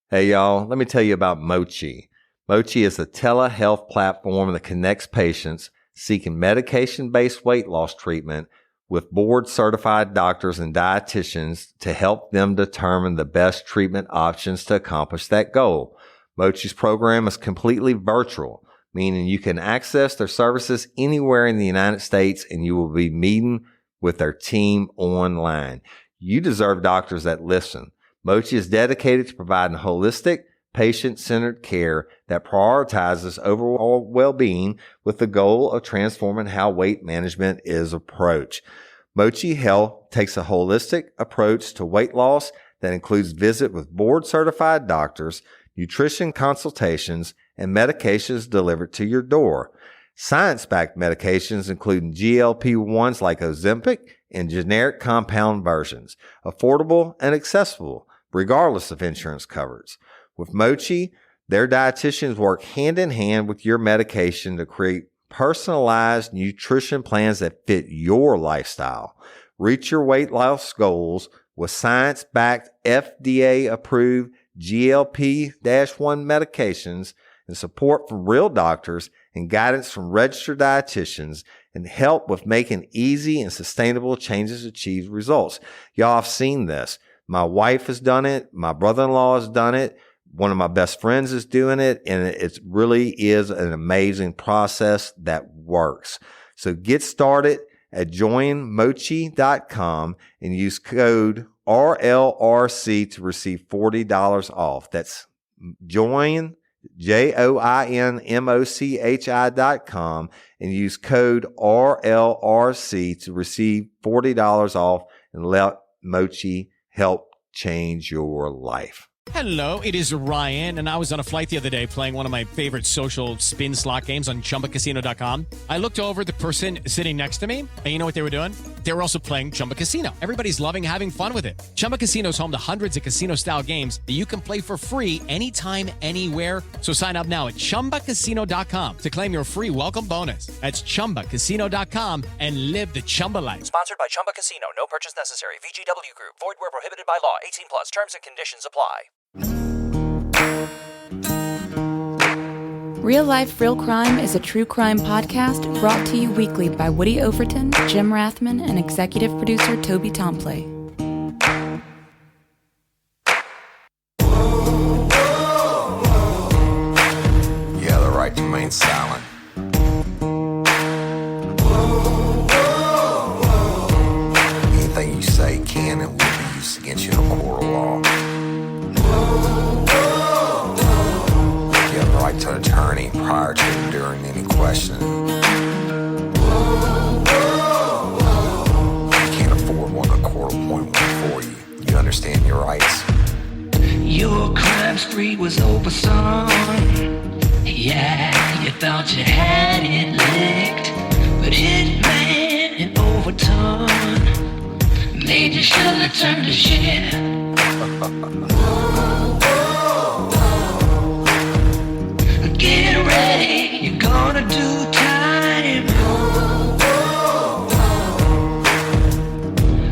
Hey, y'all, let me tell you about Mochi. Mochi is a telehealth platform that connects patients seeking medication-based weight loss treatment with board-certified doctors and dietitians to help them determine the best treatment options to accomplish that goal. Mochi's program is completely virtual, meaning you can access their services anywhere in the United States and you will be meeting with their team online. You deserve doctors that listen. Mochi is dedicated to providing holistic, patient-centered care that prioritizes overall well-being with the goal of transforming how weight management is approached. Mochi Health takes a holistic approach to weight loss that includes visit with board-certified doctors, nutrition consultations, and medications delivered to your door. Science-backed medications including GLP-1s like Ozempic and generic compound versions, affordable and accessible, regardless of insurance coverage. With Mochi, their dietitians work hand in hand with your medication to create personalized nutrition plans that fit your lifestyle. Reach your weight loss goals with science-backed, FDA-approved GLP-1 medications and support from real doctors and guidance from registered dietitians and help with making easy and sustainable changes to achieve results. Y'all have seen this. My wife has done it. My brother-in-law has done it. One of my best friends is doing it. And it really is an amazing process that works. So get started at joinmochi.com and use code RLRC to receive $40 off. That's joinmochi.com and use code RLRC to receive $40 off and let Mochi help change your life. Hello, it is Ryan, and I was on a flight the other day playing one of my favorite social spin slot games on ChumbaCasino.com. I looked over at the person sitting next to me, and you know what they were doing? They were also playing Chumba Casino. Everybody's loving having fun with it. Chumba Casino is home to hundreds of casino-style games that you can play for free anytime, anywhere. So sign up now at ChumbaCasino.com to claim your free welcome bonus. That's ChumbaCasino.com and live the Chumba life. Sponsored by Chumba Casino. No purchase necessary. VGW Group. Void where prohibited by law. 18 plus. Terms and conditions apply. Real Life, Real Crime is a true crime podcast brought to you weekly by Woody Overton, Jim Rathman, and executive producer Toby Tomplay. You have the right to remain silent. Anything you say can and will be used against you in a court of law. You have the right to an attorney prior to and during any questioning. You can't afford one, the court will appoint one for you. You understand your rights. Your crime spree was over, son. Yeah, you thought you had it licked, but Hitman and Overton made you should have turned to shit. Get ready, you're gonna do time.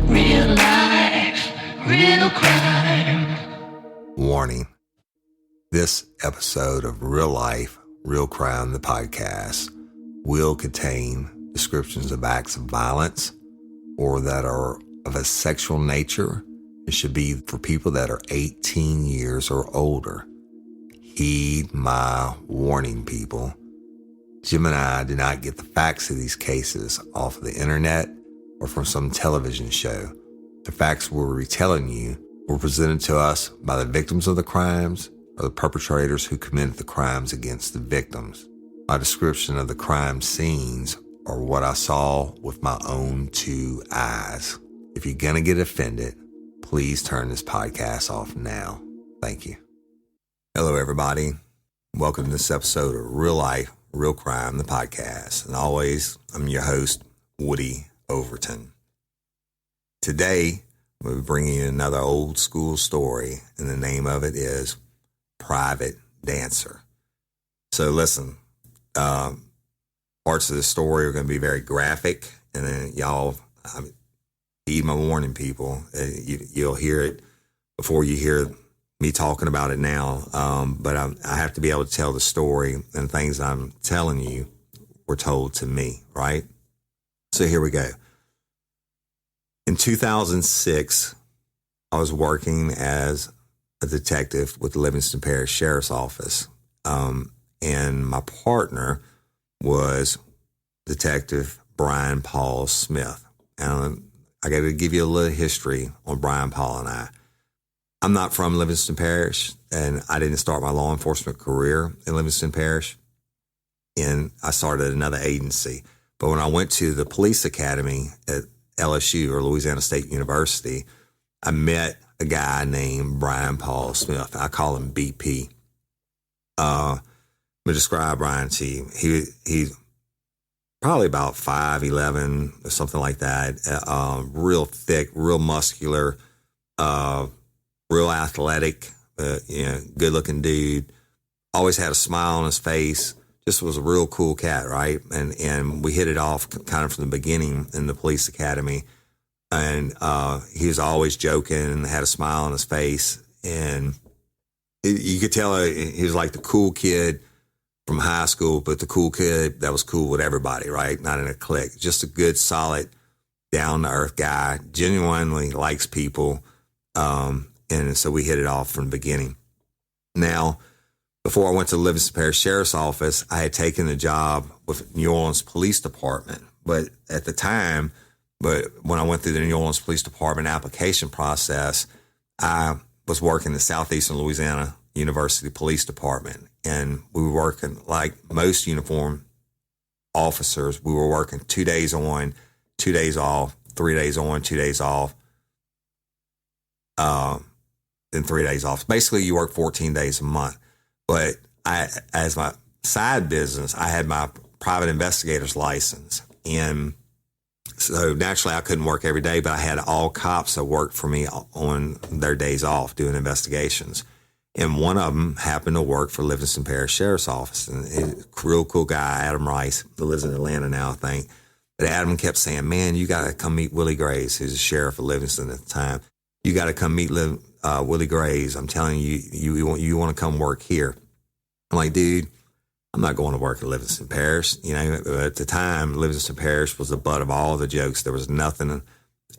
Real life, real crime. Warning. This episode of Real Life, Real Crime, the podcast, will contain descriptions of acts of violence or that are of a sexual nature. It should be for people that are 18 years or older. Heed my warning, people. Jim and I did not get the facts of these cases off of the internet or from some television show. The facts we're retelling you were presented to us by the victims of the crimes or the perpetrators who committed the crimes against the victims. My description of the crime scenes are what I saw with my own two eyes. If you're gonna get offended, please turn this podcast off now. Thank you. Hello, everybody. Welcome to this episode of Real Life, Real Crime, the podcast. And always, I'm your host, Woody Overton. Today, we'll be bringing you another old school story, and the name of it is Private Dancer. So listen, parts of the story are going to be very graphic, and then y'all, heed my warning, people. You'll hear it before you hear me talking about it now, but I have to be able to tell the story, and things I'm telling you were told to me, right? So here we go. In 2006, I was working as a detective with the Livingston Parish Sheriff's Office, and my partner was Detective Brian Paul Smith. And I got to give you a little history on Brian Paul and I. I'm not from Livingston Parish, and I didn't start my law enforcement career in Livingston Parish, and I started another agency. But when I went to the police academy at LSU, or Louisiana State University, I met a guy named Brian Paul Smith. I call him BP. Let me describe Brian to you. He's probably about 5'11" or something like that. Real thick, real muscular, real athletic, good looking dude. Always had a smile on his face. Just was a real cool cat, right? And we hit it off kind of from the beginning in the police academy. And he was always joking, had a smile on his face. And you could tell he was like the cool kid from high school, but the cool kid that was cool with everybody, right? Not in a clique. Just a good, solid, down-to-earth guy, genuinely likes people. And so we hit it off from the beginning. Now, before I went to the Livingston Parish Sheriff's Office, I had taken a job with New Orleans Police Department. But at the time, when I went through the New Orleans Police Department application process, I was working the Southeastern Louisiana University Police Department. And we were working like most uniformed officers. We were working 2 days on, 2 days off, 3 days on, 2 days off, then 3 days off. Basically, you work 14 days a month. But as my side business, I had my private investigator's license. And so naturally, I couldn't work every day, but I had all cops that worked for me on their days off doing investigations. And one of them happened to work for Livingston Parish Sheriff's Office. And he's a real cool guy, Adam Rice, who lives in Atlanta now, I think. But Adam kept saying, man, you got to come meet Willie Grays, who's the sheriff of Livingston at the time. You got to come meet Willie Grays. I'm telling you, you want to come work here. I'm like, dude, I'm not going to work at Livingston Parish. At the time, Livingston Parish was the butt of all the jokes. There was nothing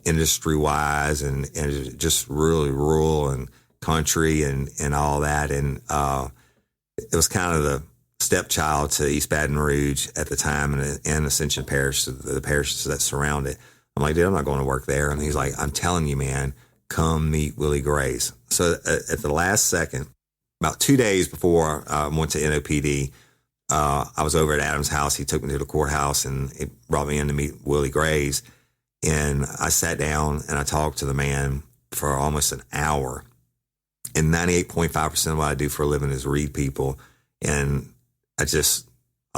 industry-wise and just really rural and country and all that. And it was kind of the stepchild to East Baton Rouge at the time and Ascension Parish, the parishes that surround it. I'm like, dude, I'm not going to work there. And he's like, I'm telling you, man, come meet Willie Grays. So at the last second, about 2 days before I went to NOPD, I was over at Adam's house. He took me to the courthouse and he brought me in to meet Willie Grays. And I sat down and I talked to the man for almost an hour. And 98.5% of what I do for a living is read people. And I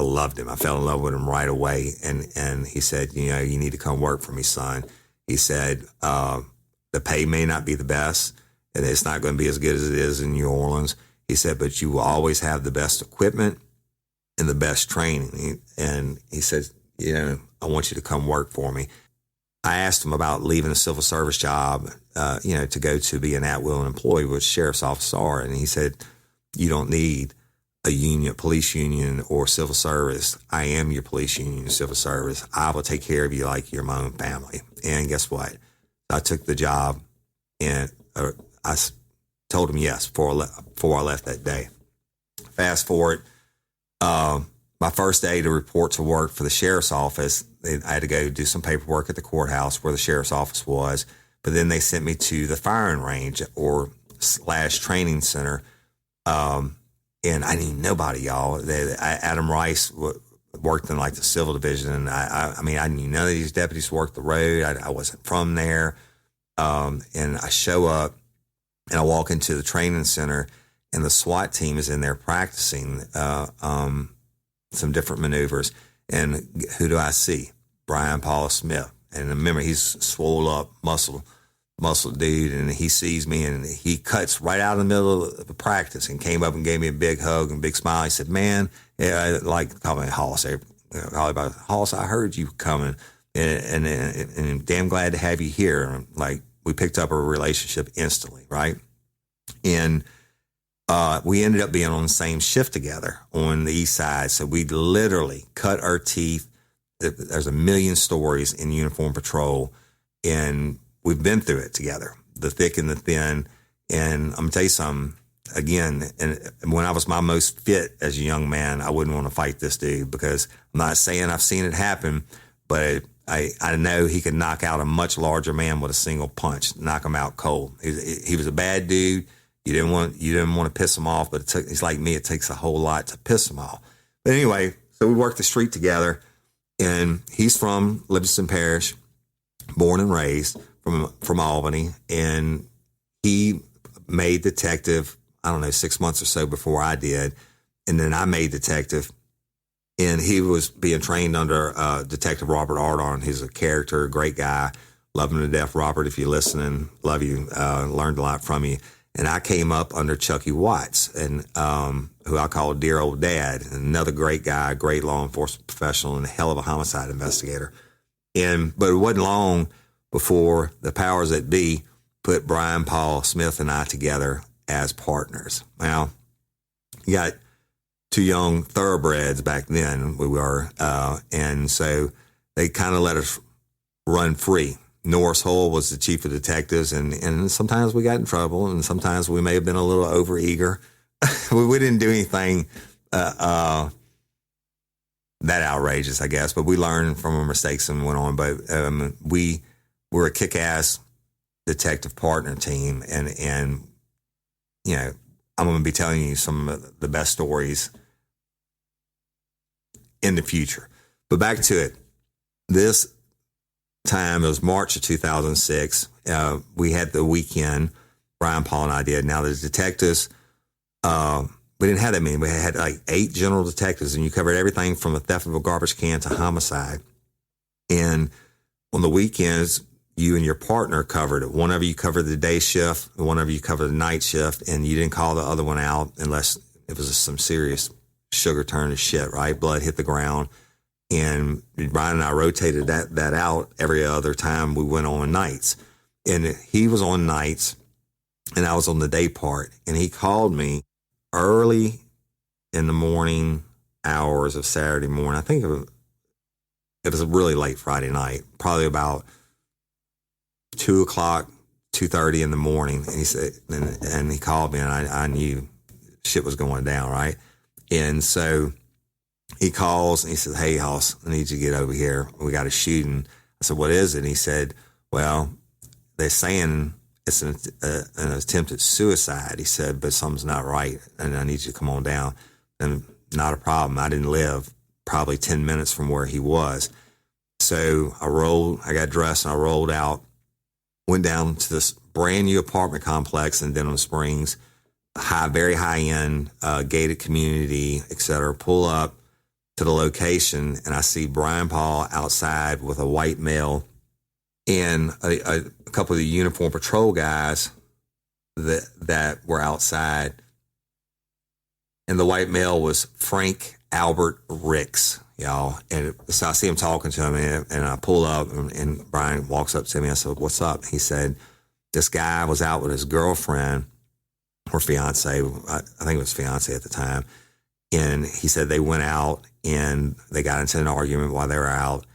loved him. I fell in love with him right away. And he said, you need to come work for me, son. He said, the pay may not be the best, and it's not going to be as good as it is in New Orleans. He said, but you will always have the best equipment and the best training. And he said, I want you to come work for me. I asked him about leaving a civil service job, to go to be an at-will employee, which sheriff's officers are. And he said, you don't need a union, police union, or civil service. I am your police union, civil service. I will take care of you like you're my own family. And guess what? I took the job, and I told him yes before I left that day. Fast forward, my first day to report to work for the sheriff's office, I had to go do some paperwork at the courthouse where the sheriff's office was. But then they sent me to the firing range / training center. And I knew nobody, y'all. Adam Rice worked in like the civil division. And I knew none of these deputies worked the road. I wasn't from there. And I show up and I walk into the training center and the SWAT team is in there practicing, some different maneuvers. And who do I see? Brian Paul Smith. And remember, he's swole up, muscle dude, and he sees me and he cuts right out in the middle of the practice and came up and gave me a big hug and big smile. He said, man, call me Hollis. Hollis, I heard you coming and damn glad to have you here. And we picked up a relationship instantly, right? And we ended up being on the same shift together on the east side. So we literally cut our teeth. There's a million stories in uniform patrol, and we've been through it together, the thick and the thin. And I'm going to tell you something, again, and when I was my most fit as a young man, I wouldn't want to fight this dude, because I'm not saying I've seen it happen, but I know he could knock out a much larger man with a single punch, knock him out cold. He was a bad dude. You didn't want to piss him off, but he's like me. It takes a whole lot to piss him off. But anyway, so we worked the street together, and he's from Livingston Parish, born and raised from Albany, and he made detective, I don't know, 6 months or so before I did, and then I made detective, and he was being trained under Detective Robert Ardon. He's a character, great guy, love him to death. Robert, if you're listening, love you, learned a lot from you. And I came up under Chucky Watts, and who I call dear old dad, another great guy, great law enforcement professional, and a hell of a homicide investigator. But it wasn't long before the powers that be put Brian Paul Smith and I together as partners. Now, you got two young thoroughbreds back then, we were, and so they kind of let us run free. Norris Hull was the chief of detectives, and sometimes we got in trouble, and sometimes we may have been a little overeager. we didn't do anything that outrageous, I guess, but we learned from our mistakes and went on. But we were a kick-ass detective partner team, and you know, I'm going to be telling you some of the best stories in the future. But back to it. This time, it was March of 2006. We had the weekend, Brian Paul and I did. Now, the detectives, we didn't have that many. We had like 8 general detectives, and you covered everything from a theft of a garbage can to homicide. And on the weekends, you and your partner covered it. One of you covered the day shift, and one of you covered the night shift, and you didn't call the other one out unless it was some serious sugar turn to shit, right? Blood hit the ground. And Brian and I rotated that out every other time we went on nights. And he was on nights, and I was on the day part. And he called me early in the morning hours of Saturday morning. I think it was a really late Friday night, probably about 2 o'clock, 2:30 in the morning. And he said, and he called me, and I knew shit was going down, right? And so he calls and he says, "Hey, Hoss, I need you to get over here. We got a shooting." I said, "What is it?" And he said, "Well, they're saying it's an attempted suicide." He said, "But something's not right, and I need you to come on down." And not a problem. I didn't live probably 10 minutes from where he was. So I got dressed, and I rolled out, went down to this brand new apartment complex in Denham Springs, very high end, gated community, et cetera. Pull up to the location, and I see Brian Paul outside with a white male and a couple of the uniform patrol guys that were outside. And the white male was Frank Albert Ricks, y'all. And so I see him talking to him, and I pull up, and Brian walks up to me. I said, "What's up?" He said, "This guy was out with his girlfriend or fiance. I think it was fiance at the time. And he said they went out and they got into an argument while they were out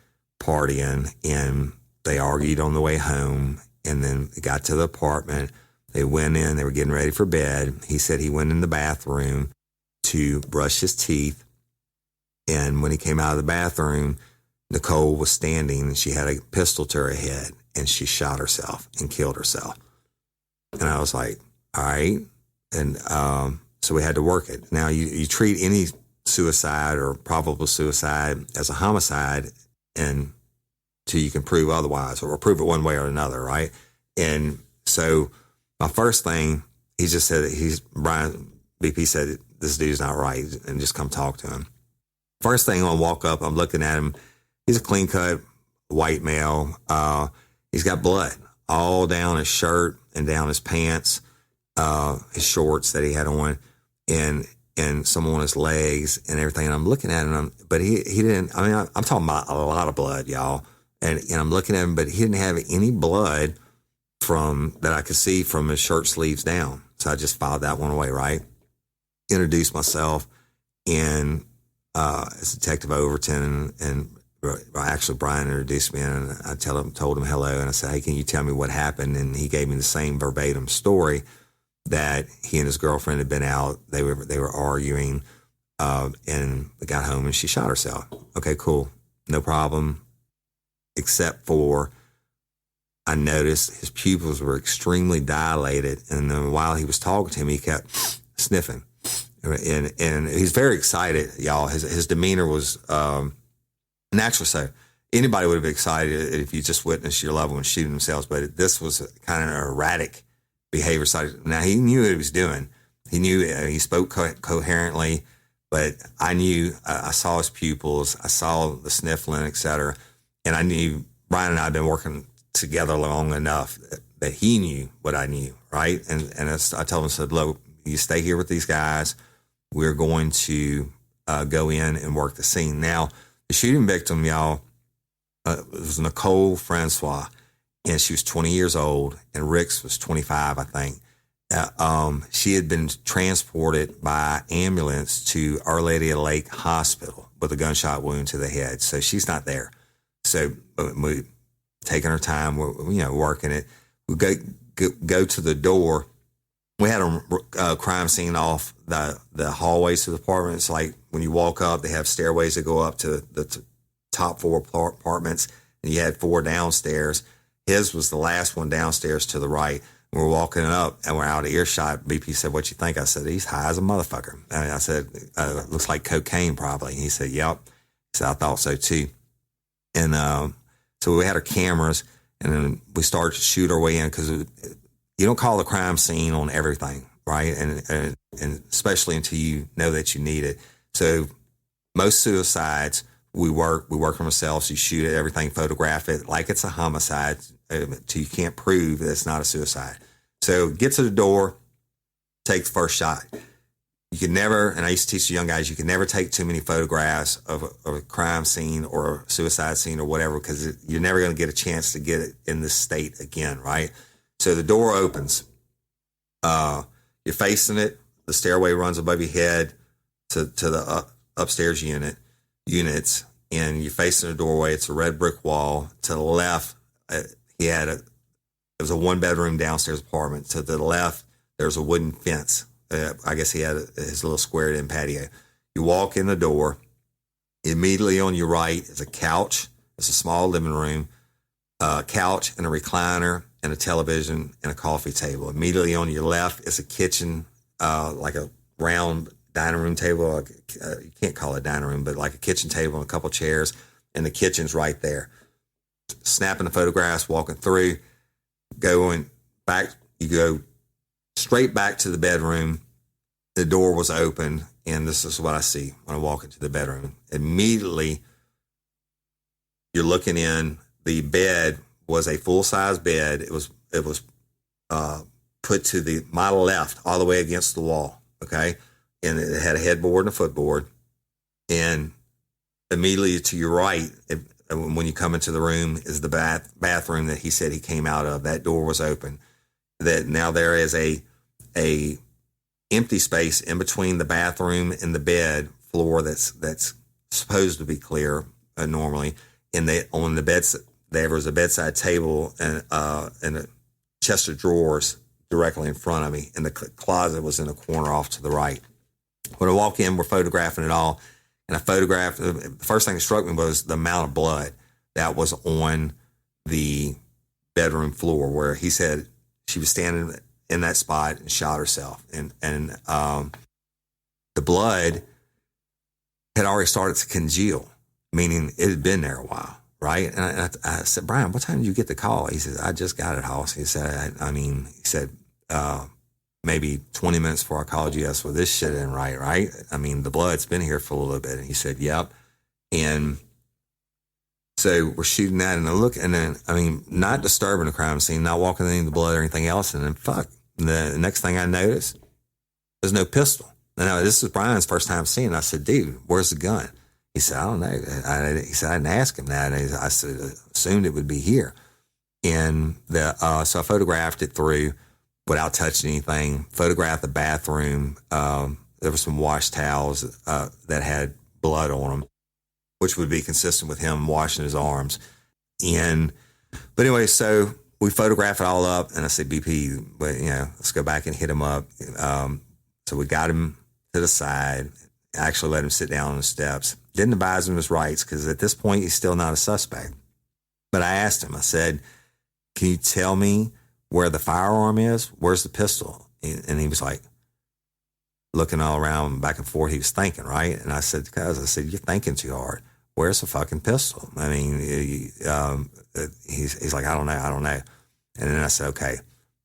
partying, and they argued on the way home, and then they got to the apartment. They went in, they were getting ready for bed. He said he went in the bathroom to brush his teeth, and when he came out of the bathroom, Nicole was standing, and she had a pistol to her head, and she shot herself and killed herself." And I was like, all right. And so we had to work it. Now, you treat any suicide or probable suicide as a homicide until you can prove otherwise, or prove it one way or another, right? And so my first thing, he just said, Brian BP said, "This dude's not right, and just come talk to him." First thing, when I walk up, I'm looking at him. He's a clean-cut white male. He's got blood all down his shirt and down his pants, his shorts that he had on, and some on his legs and everything. And I'm looking at him, but he didn't. I mean, I'm talking about a lot of blood, y'all. And I'm looking at him, but he didn't have any blood that I could see from his shirt sleeves down. So I just filed that one away, right? Introduced myself, and as Detective Overton, and actually Brian introduced me, and I told him hello, and I said, hey, can you tell me what happened? And he gave me the same verbatim story, that he and his girlfriend had been out. They were arguing, and they got home and she shot herself. Okay, cool. No problem. Except for I noticed his pupils were extremely dilated. And then while he was talking to me, he kept sniffing. And he's very excited, y'all. His demeanor was naturally so. Anybody would have been excited if you just witnessed your loved one shooting themselves, but this was kind of an erratic behavior side. Now, he knew what he was doing. He knew he spoke coherently, but I knew, I saw his pupils, I saw the sniffling, et cetera. And I knew Brian and I had been working together long enough that he knew what I knew, right? And I told him, I said, look, you stay here with these guys. We're going to go in and work the scene. Now, the shooting victim, y'all, was Nicole Francois. And she was 20 years old, and Ricks was 25, I think. She had been transported by ambulance to Our Lady of the Lake Hospital with a gunshot wound to the head. So she's not there. So we taking our time, we're working it. We go to the door. We had a crime scene off the hallways to the apartments. Like when you walk up, they have stairways that go up to the top 4 apartments, and you had 4 downstairs. His was the last one downstairs to the right. We're walking up, and we're out of earshot. BP said, what you think? I said, he's high as a motherfucker. And I said, looks like cocaine probably. And he said, yep. He said, I thought so too. And so we had our cameras, and then we started to shoot our way in, because you don't call the crime scene on everything, right? And especially until you know that you need it. So most suicides, we work on ourselves. You shoot it, everything, photograph it like it's a homicide until you can't prove that it's not a suicide. So get to the door, take the first shot. You can never, and I used to teach the young guys, you can never take too many photographs of a crime scene or a suicide scene or whatever, because you're never going to get a chance to get it in this state again, right? So the door opens. You're facing it. The stairway runs above your head to the upstairs units, and you're facing the doorway. It's a red brick wall. To the left, it was a 1-bedroom downstairs apartment. To the left, there's a wooden fence. I guess he had his little squared-in patio. You walk in the door. Immediately on your right is a couch. It's a small living room, a couch and a recliner and a television and a coffee table. Immediately on your left is a kitchen, like a round dining room table. You can't call it a dining room, but like a kitchen table and a couple chairs, and the kitchen's right there. Snapping the photographs, walking through, going back, you go straight back to the bedroom. The door was open, and this is what I see when I walk into the bedroom. Immediately, you're looking in. The bed was a full-size bed. It was put to my left, all the way against the wall, okay? And it had a headboard and a footboard. And immediately to your right, when you come into the room, is the bathroom that he said he came out of. That door was open. That now there is a empty space in between the bathroom and the bed floor that's supposed to be clear normally. On the bed, there was a bedside table and a chest of drawers directly in front of me, and the closet was in a corner off to the right. When I walk in, we're photographing it all, and I photographed. The first thing that struck me was the amount of blood that was on the bedroom floor, where he said she was standing in that spot and shot herself, and the blood had already started to congeal, meaning it had been there a while, right? And I said, Brian, what time did you get the call? He said, I just got it, Hoss. He said, maybe 20 minutes before I called you, well, this shit ain't right? I mean, the blood's been here for a little bit. And he said, yep. And so we're shooting that, and I look, and then, I mean, not disturbing the crime scene, not walking any of the blood or anything else. And then the next thing I noticed, there's no pistol. Now, this is Brian's first time seeing it. I said, dude, where's the gun? He said, I don't know. He said, I didn't ask him that. And I said, assumed it would be here. And so I photographed it through. without touching anything, photographed the bathroom. There were some wash towels that had blood on them, which would be consistent with him washing his arms. But anyway, so we photographed it all up, and I said, BP, but let's go back and hit him up. So we got him to the side, actually let him sit down on the steps. Didn't advise him his rights because at this point he's still not a suspect. But I asked him, I said, can you tell me where the firearm is? Where's the pistol? And he was like, looking all around back and forth. He was thinking, right? And I said, you're thinking too hard. Where's the fucking pistol? I mean, he's like, I don't know. And then I said, okay,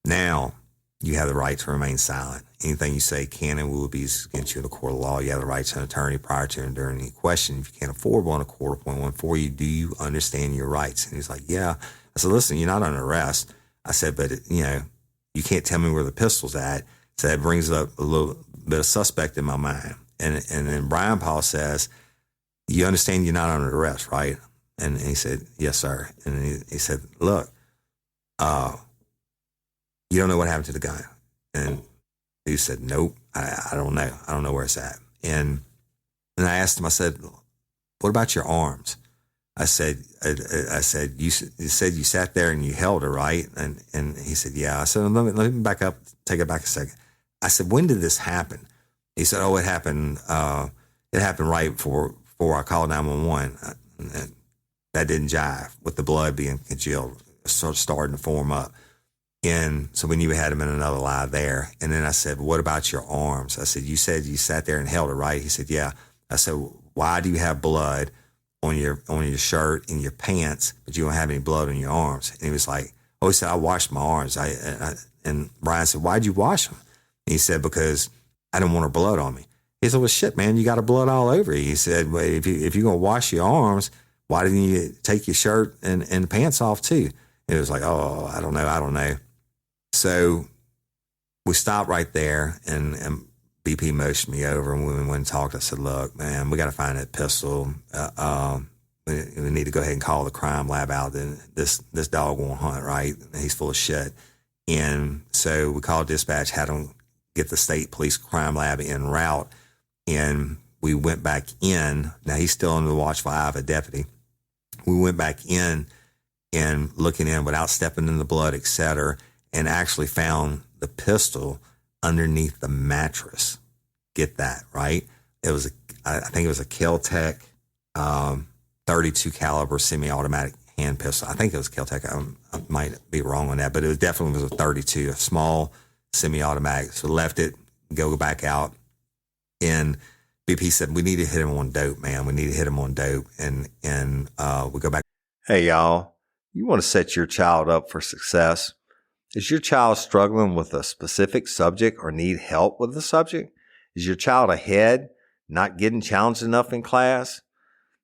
now you have the right to remain silent. Anything you say can and will be against you in the court of law. You have the right to an attorney prior to and during any question. If you can't afford one, a court appoint one for you. Do you understand your rights? And he's like, yeah. I said, listen, you're not under arrest. I said, but you can't tell me where the pistol's at. So that brings up a little bit of suspect in my mind. And then Brian Paul says, you understand you're not under arrest, right? And he said, yes, sir. And he said, look, you don't know what happened to the gun. And he said, nope, I don't know. I don't know where it's at. And I asked him, I said, what about your arms? I said, you said you sat there and you held her, right? And he said, yeah. I said, let me back up, take it back a second. I said, when did this happen? He said, it happened right before I called 911. That didn't jive with the blood being congealed, starting to form up. And so we knew we had him in another lie there. And then I said, what about your arms? I said, you said you sat there and held it, right? He said, yeah. I said, why do you have blood on your shirt and your pants, but you don't have any blood on your arms? And he was like, he said, I washed my arms. And Brian said, why'd you wash them? And he said, because I didn't want her blood on me. He said, well, shit, man, you got her blood all over you. He said, well, if you're going to wash your arms, why didn't you take your shirt and the pants off too? And it was like, I don't know. So we stopped right there, and BP motioned me over, and we went and talked. I said, look, man, we got to find that pistol. We need to go ahead and call the crime lab out. This dog won't hunt, right? He's full of shit. And so we called dispatch, had them get the state police crime lab en route, and we went back in. Now, he's still under the watchful eye of a deputy. We went back in and looking in without stepping in the blood, et cetera, and actually found the pistol underneath the mattress. Get that, right? I think it was a Kel-Tec 32 caliber semi-automatic hand pistol. I think it was Kel-Tec. I might be wrong on that, but it definitely was a 32, a small semi-automatic. So left it, go back out, and BP said, we need to hit him on dope, man. We need to hit him on dope. And we go back. Hey, y'all, you want to set your child up for success? Is your child struggling with a specific subject or need help with the subject? Is your child ahead, not getting challenged enough in class?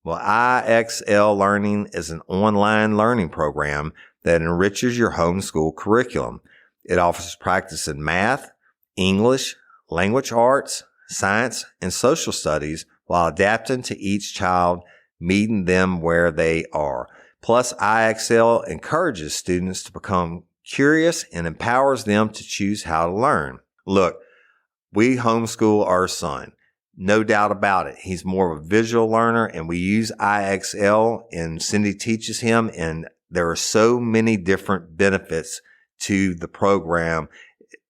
Well, IXL Learning is an online learning program that enriches your homeschool curriculum. It offers practice in math, English, language arts, science, and social studies while adapting to each child, meeting them where they are. Plus, IXL encourages students to become curious and empowers them to choose how to learn. Look, we homeschool our son. No doubt about it. He's more of a visual learner, and we use IXL, and Cindy teaches him, and there are so many different benefits to the program.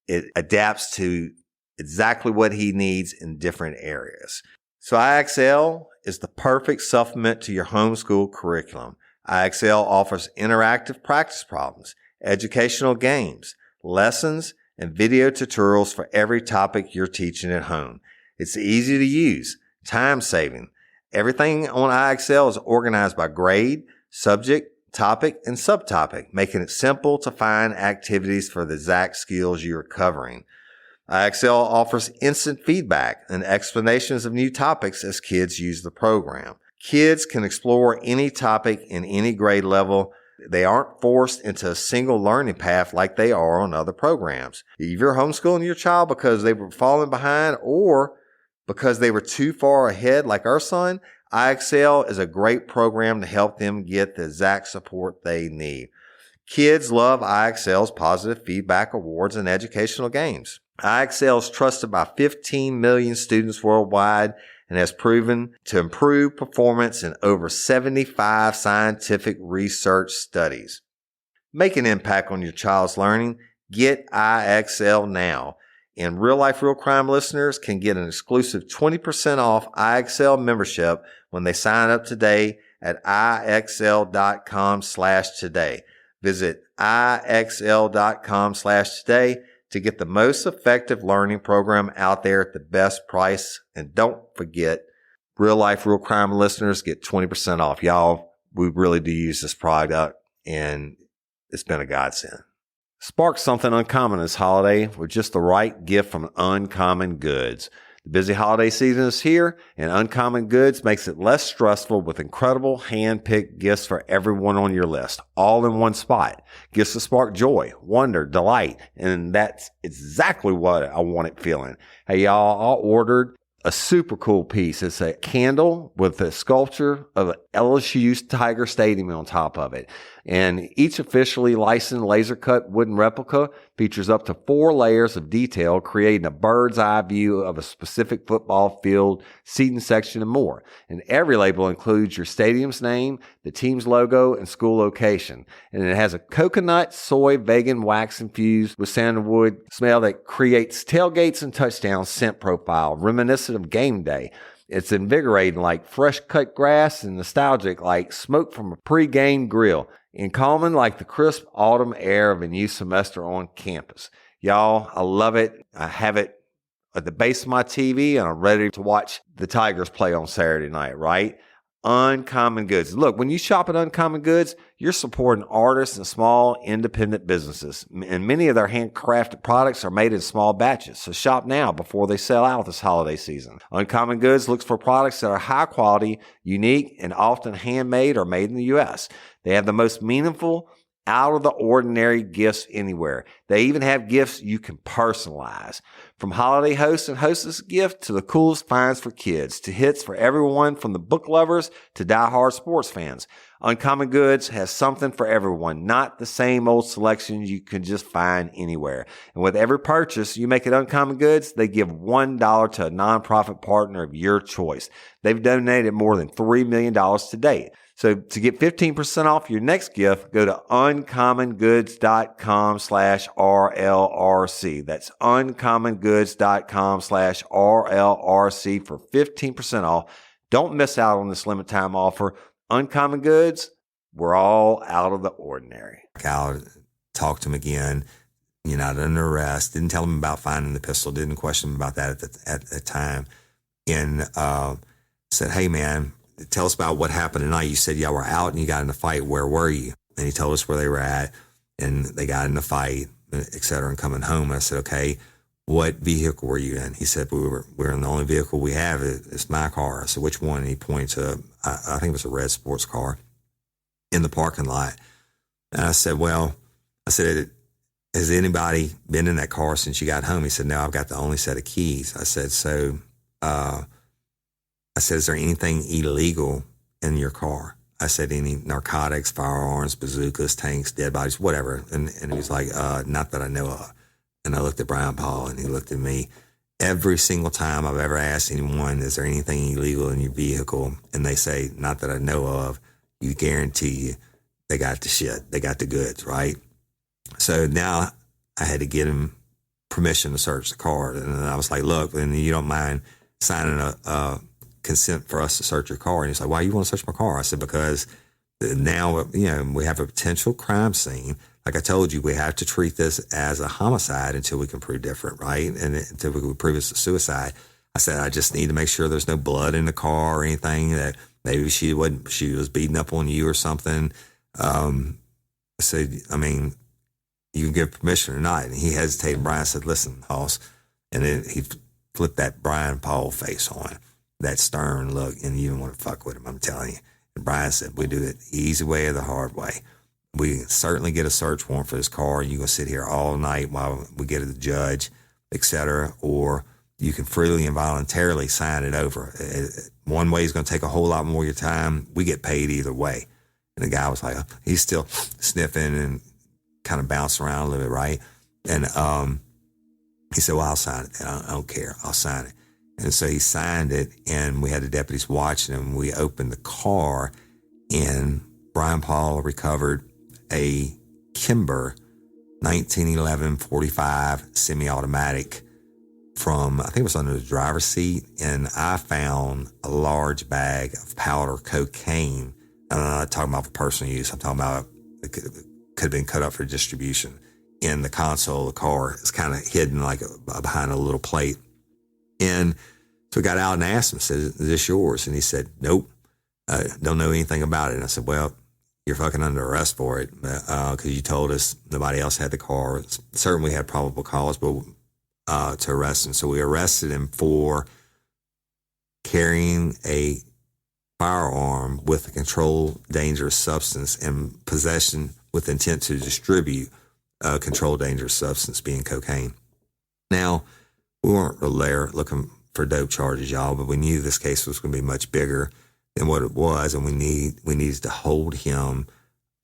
It adapts to exactly what he needs in different areas. So IXL is the perfect supplement to your homeschool curriculum. IXL offers interactive practice problems, educational games, lessons, and video tutorials for every topic you're teaching at home. It's easy to use, time-saving. Everything on IXL is organized by grade, subject, topic, and subtopic, making it simple to find activities for the exact skills you're covering. IXL offers instant feedback and explanations of new topics as kids use the program. Kids can explore any topic in any grade level. They aren't forced into a single learning path like they are on other programs. If you're homeschooling your child because they were falling behind or because they were too far ahead like our son, IXL is a great program to help them get the exact support they need. Kids love IXL's positive feedback awards and educational games. IXL is trusted by 15 million students worldwide and has proven to improve performance in over 75 scientific research studies. Make an impact on your child's learning. Get IXL now. And Real Life Real Crime listeners can get an exclusive 20% off IXL membership when they sign up today at IXL.com/today. Visit IXL.com/today to get the most effective learning program out there at the best price. And don't forget, Real Life Real Crime listeners get 20% off. Y'all, we really do use this product, and it's been a godsend. Spark something uncommon this holiday with just the right gift from Uncommon Goods. The busy holiday season is here, and Uncommon Goods makes it less stressful with incredible hand-picked gifts for everyone on your list, all in one spot. Gifts that spark joy, wonder, delight, and that's exactly what I wanted feeling. Hey, y'all, I ordered a super cool piece. It's a candle with a sculpture of LSU's Tiger Stadium on top of it. And each officially licensed laser-cut wooden replica features up to 4 layers of detail, creating a bird's eye view of a specific football field, seating section, and more. And every label includes your stadium's name, the team's logo, and school location. And it has a coconut, soy, vegan wax infused with sandalwood smell that creates tailgates and touchdown scent profile, reminiscent of game day. It's invigorating like fresh cut grass and nostalgic like smoke from a pre-game grill, and calming like the crisp autumn air of a new semester on campus. Y'all, I love it. I have it at the base of my TV, and I'm ready to watch the Tigers play on Saturday night, right? Uncommon Goods. Look, when you shop at Uncommon Goods, you're supporting artists and small independent businesses. And many of their handcrafted products are made in small batches. So shop now before they sell out this holiday season. Uncommon Goods looks for products that are high quality, unique, and often handmade or made in the U.S. They have the most meaningful, out-of-the-ordinary gifts anywhere. They even have gifts you can personalize. From holiday hosts and hostess gift to the coolest finds for kids, to hits for everyone from the book lovers to diehard sports fans. Uncommon Goods has something for everyone, not the same old selections you can just find anywhere. And with every purchase you make at Uncommon Goods, they give $1 to a nonprofit partner of your choice. They've donated more than $3 million to date. So to get 15% off your next gift, go to uncommongoods.com/RLRC. That's uncommongoods.com/RLRC for 15% off. Don't miss out on this limited time offer. Uncommon Goods, we're all out of the ordinary. Cal talked to him again, under arrest, didn't tell him about finding the pistol, didn't question him about that at the time, and said, hey, man, tell us about what happened tonight. You said y'all were out and you got in a fight. Where were you? And he told us where they were at, and they got in a fight, et cetera, and coming home. I said, okay, what vehicle were you in? He said, we're in the only vehicle we have. It's my car. I said, which one? And he pointed to, I think it was a red sports car in the parking lot. And I said, has anybody been in that car since you got home? He said, no, I've got the only set of keys. I said, is there anything illegal in your car? I said, any narcotics, firearms, bazookas, tanks, dead bodies, whatever. And he was like, not that I know of. And I looked at Brian Paul, and he looked at me. Every single time I've ever asked anyone, is there anything illegal in your vehicle? And they say, not that I know of. You guarantee they got the shit. They got the goods, right? So now I had to get him permission to search the car. And I was like, look, and you don't mind signing a consent for us to search your car? And he's like, why you want to search my car? I said, because now, we have a potential crime scene. Like I told you, we have to treat this as a homicide until we can prove different, right? And until we can prove it's a suicide. I said, I just need to make sure there's no blood in the car or anything, that maybe she was beating up on you or something. I said, you can give permission or not. And he hesitated. Brian said, listen, Hoss. And then he flipped that Brian Paul face on, that stern look, and you don't want to fuck with him, I'm telling you. And Brian said, we do it the easy way or the hard way. We certainly get a search warrant for this car. You can sit here all night while we get to the judge, et cetera, or you can freely and voluntarily sign it over. One way is going to take a whole lot more of your time. We get paid either way. And the guy was like, he's still sniffing and kind of bouncing around a little bit, right? And he said, well, I'll sign it. I don't care. I'll sign it. And so he signed it, and we had the deputies watching him. We opened the car, and Brian Paul recovered a Kimber 1911 45 semi-automatic from, I think it was under the driver's seat, and I found a large bag of powder cocaine. I'm not talking about for personal use. I'm talking about it could have been cut up for distribution in the console of the car. It's kind of hidden like behind a little plate. And so I got out and asked him, said, is this yours? And he said, nope, don't know anything about it. And I said, well, you're fucking under arrest for it because you told us nobody else had the car. Certainly had probable cause to arrest him. So we arrested him for carrying a firearm with a controlled dangerous substance and possession with intent to distribute a controlled dangerous substance, being cocaine. Now, we weren't really there looking for dope charges, y'all, but we knew this case was going to be much bigger than what it was, and we needed to hold him,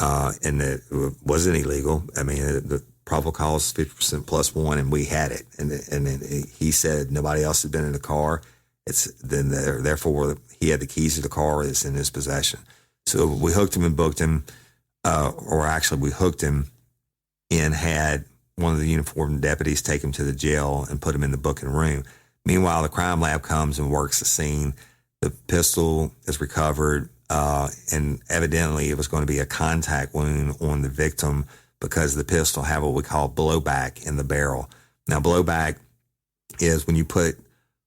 and it wasn't illegal. I mean, the probable cause 50% plus one, and we had it. And then he said nobody else had been in the car. Therefore he had the keys to the car. It's in his possession. So we hooked him and booked him, or actually we hooked him and had one of the uniformed deputies take him to the jail and put him in the booking room. Meanwhile, the crime lab comes and works the scene. The pistol is recovered, and evidently it was going to be a contact wound on the victim because the pistol had what we call blowback in the barrel. Now, blowback is when you put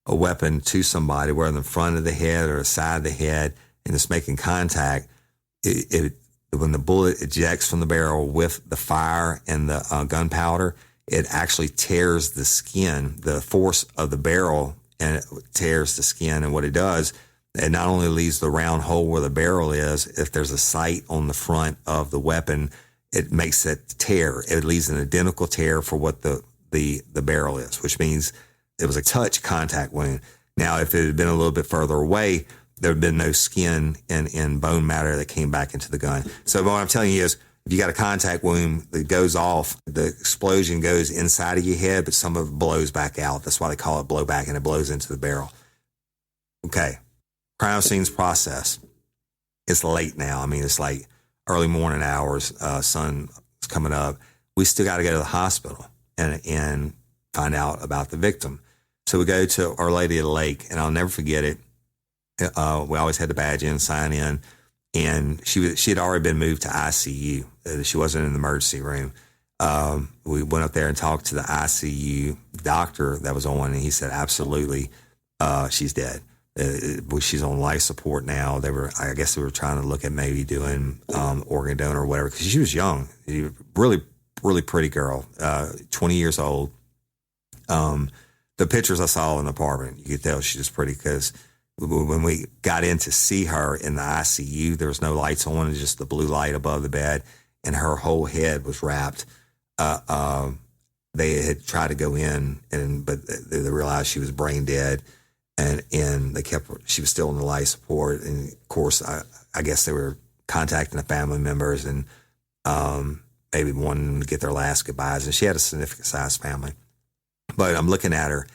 a weapon to somebody, whether in the front of the head or the side of the head, and it's making contact, when the bullet ejects from the barrel with the fire and the gunpowder, it actually tears the skin, the force of the barrel, and it tears the skin. And what it does, it not only leaves the round hole where the barrel is, if there's a sight on the front of the weapon, it makes it tear. It leaves an identical tear for what the barrel is, which means it was a touch contact wound. Now, if it had been a little bit further away, there would have been no skin and bone matter that came back into the gun. So what I'm telling you is, if you got a contact wound that goes off, the explosion goes inside of your head, but some of it blows back out. That's why they call it blowback, and it blows into the barrel. Okay. Crime scene's process. It's late now. I mean, it's like early morning hours. Sun is coming up. We still got to go to the hospital and find out about the victim. So we go to Our Lady of the Lake, and I'll never forget it. We always had to badge in, sign in, and she had already been moved to ICU. She wasn't in the emergency room. We went up there and talked to the ICU doctor that was on, and he said, absolutely, she's dead. She's on life support now. I guess they were trying to look at maybe doing organ donor or whatever, because she was young, really, really pretty girl, 20 years old. The pictures I saw in the apartment, you could tell she was pretty, because when we got in to see her in the ICU, there was no lights on, just the blue light above the bed, and her whole head was wrapped. They had tried to go in, but they realized she was brain dead, and she was still in the life support. And of course, I guess they were contacting the family members and maybe wanting to get their last goodbyes. And she had a significant sized family. But I'm looking at her,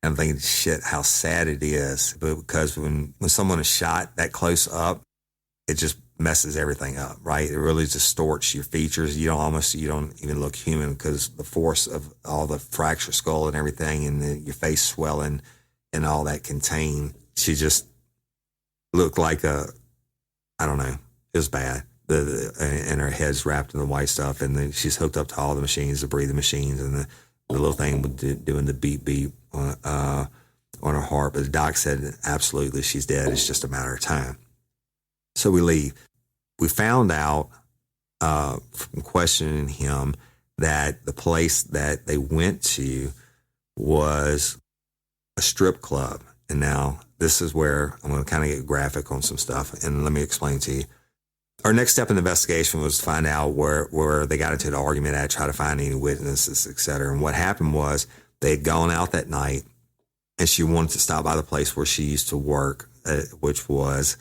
and I'm thinking, shit, how sad it is. But because when someone is shot that close up, it just messes everything up, right? It really distorts your features. You don't even look human because the force of all the fractured skull and everything, and your face swelling and all that contained. She just looked like I don't know, it was bad. And her head's wrapped in the white stuff, and then she's hooked up to all the machines, the breathing machines, and the little thing doing the beep beep on her heart. But the doc said absolutely she's dead. It's just a matter of time. So we leave. We found out from questioning him that the place that they went to was a strip club. And now this is where I'm going to kind of get graphic on some stuff, and let me explain to you. Our next step in the investigation was to find out where they got into the argument at, try to find any witnesses, et cetera. And what happened was they had gone out that night, and she wanted to stop by the place where she used to work, which was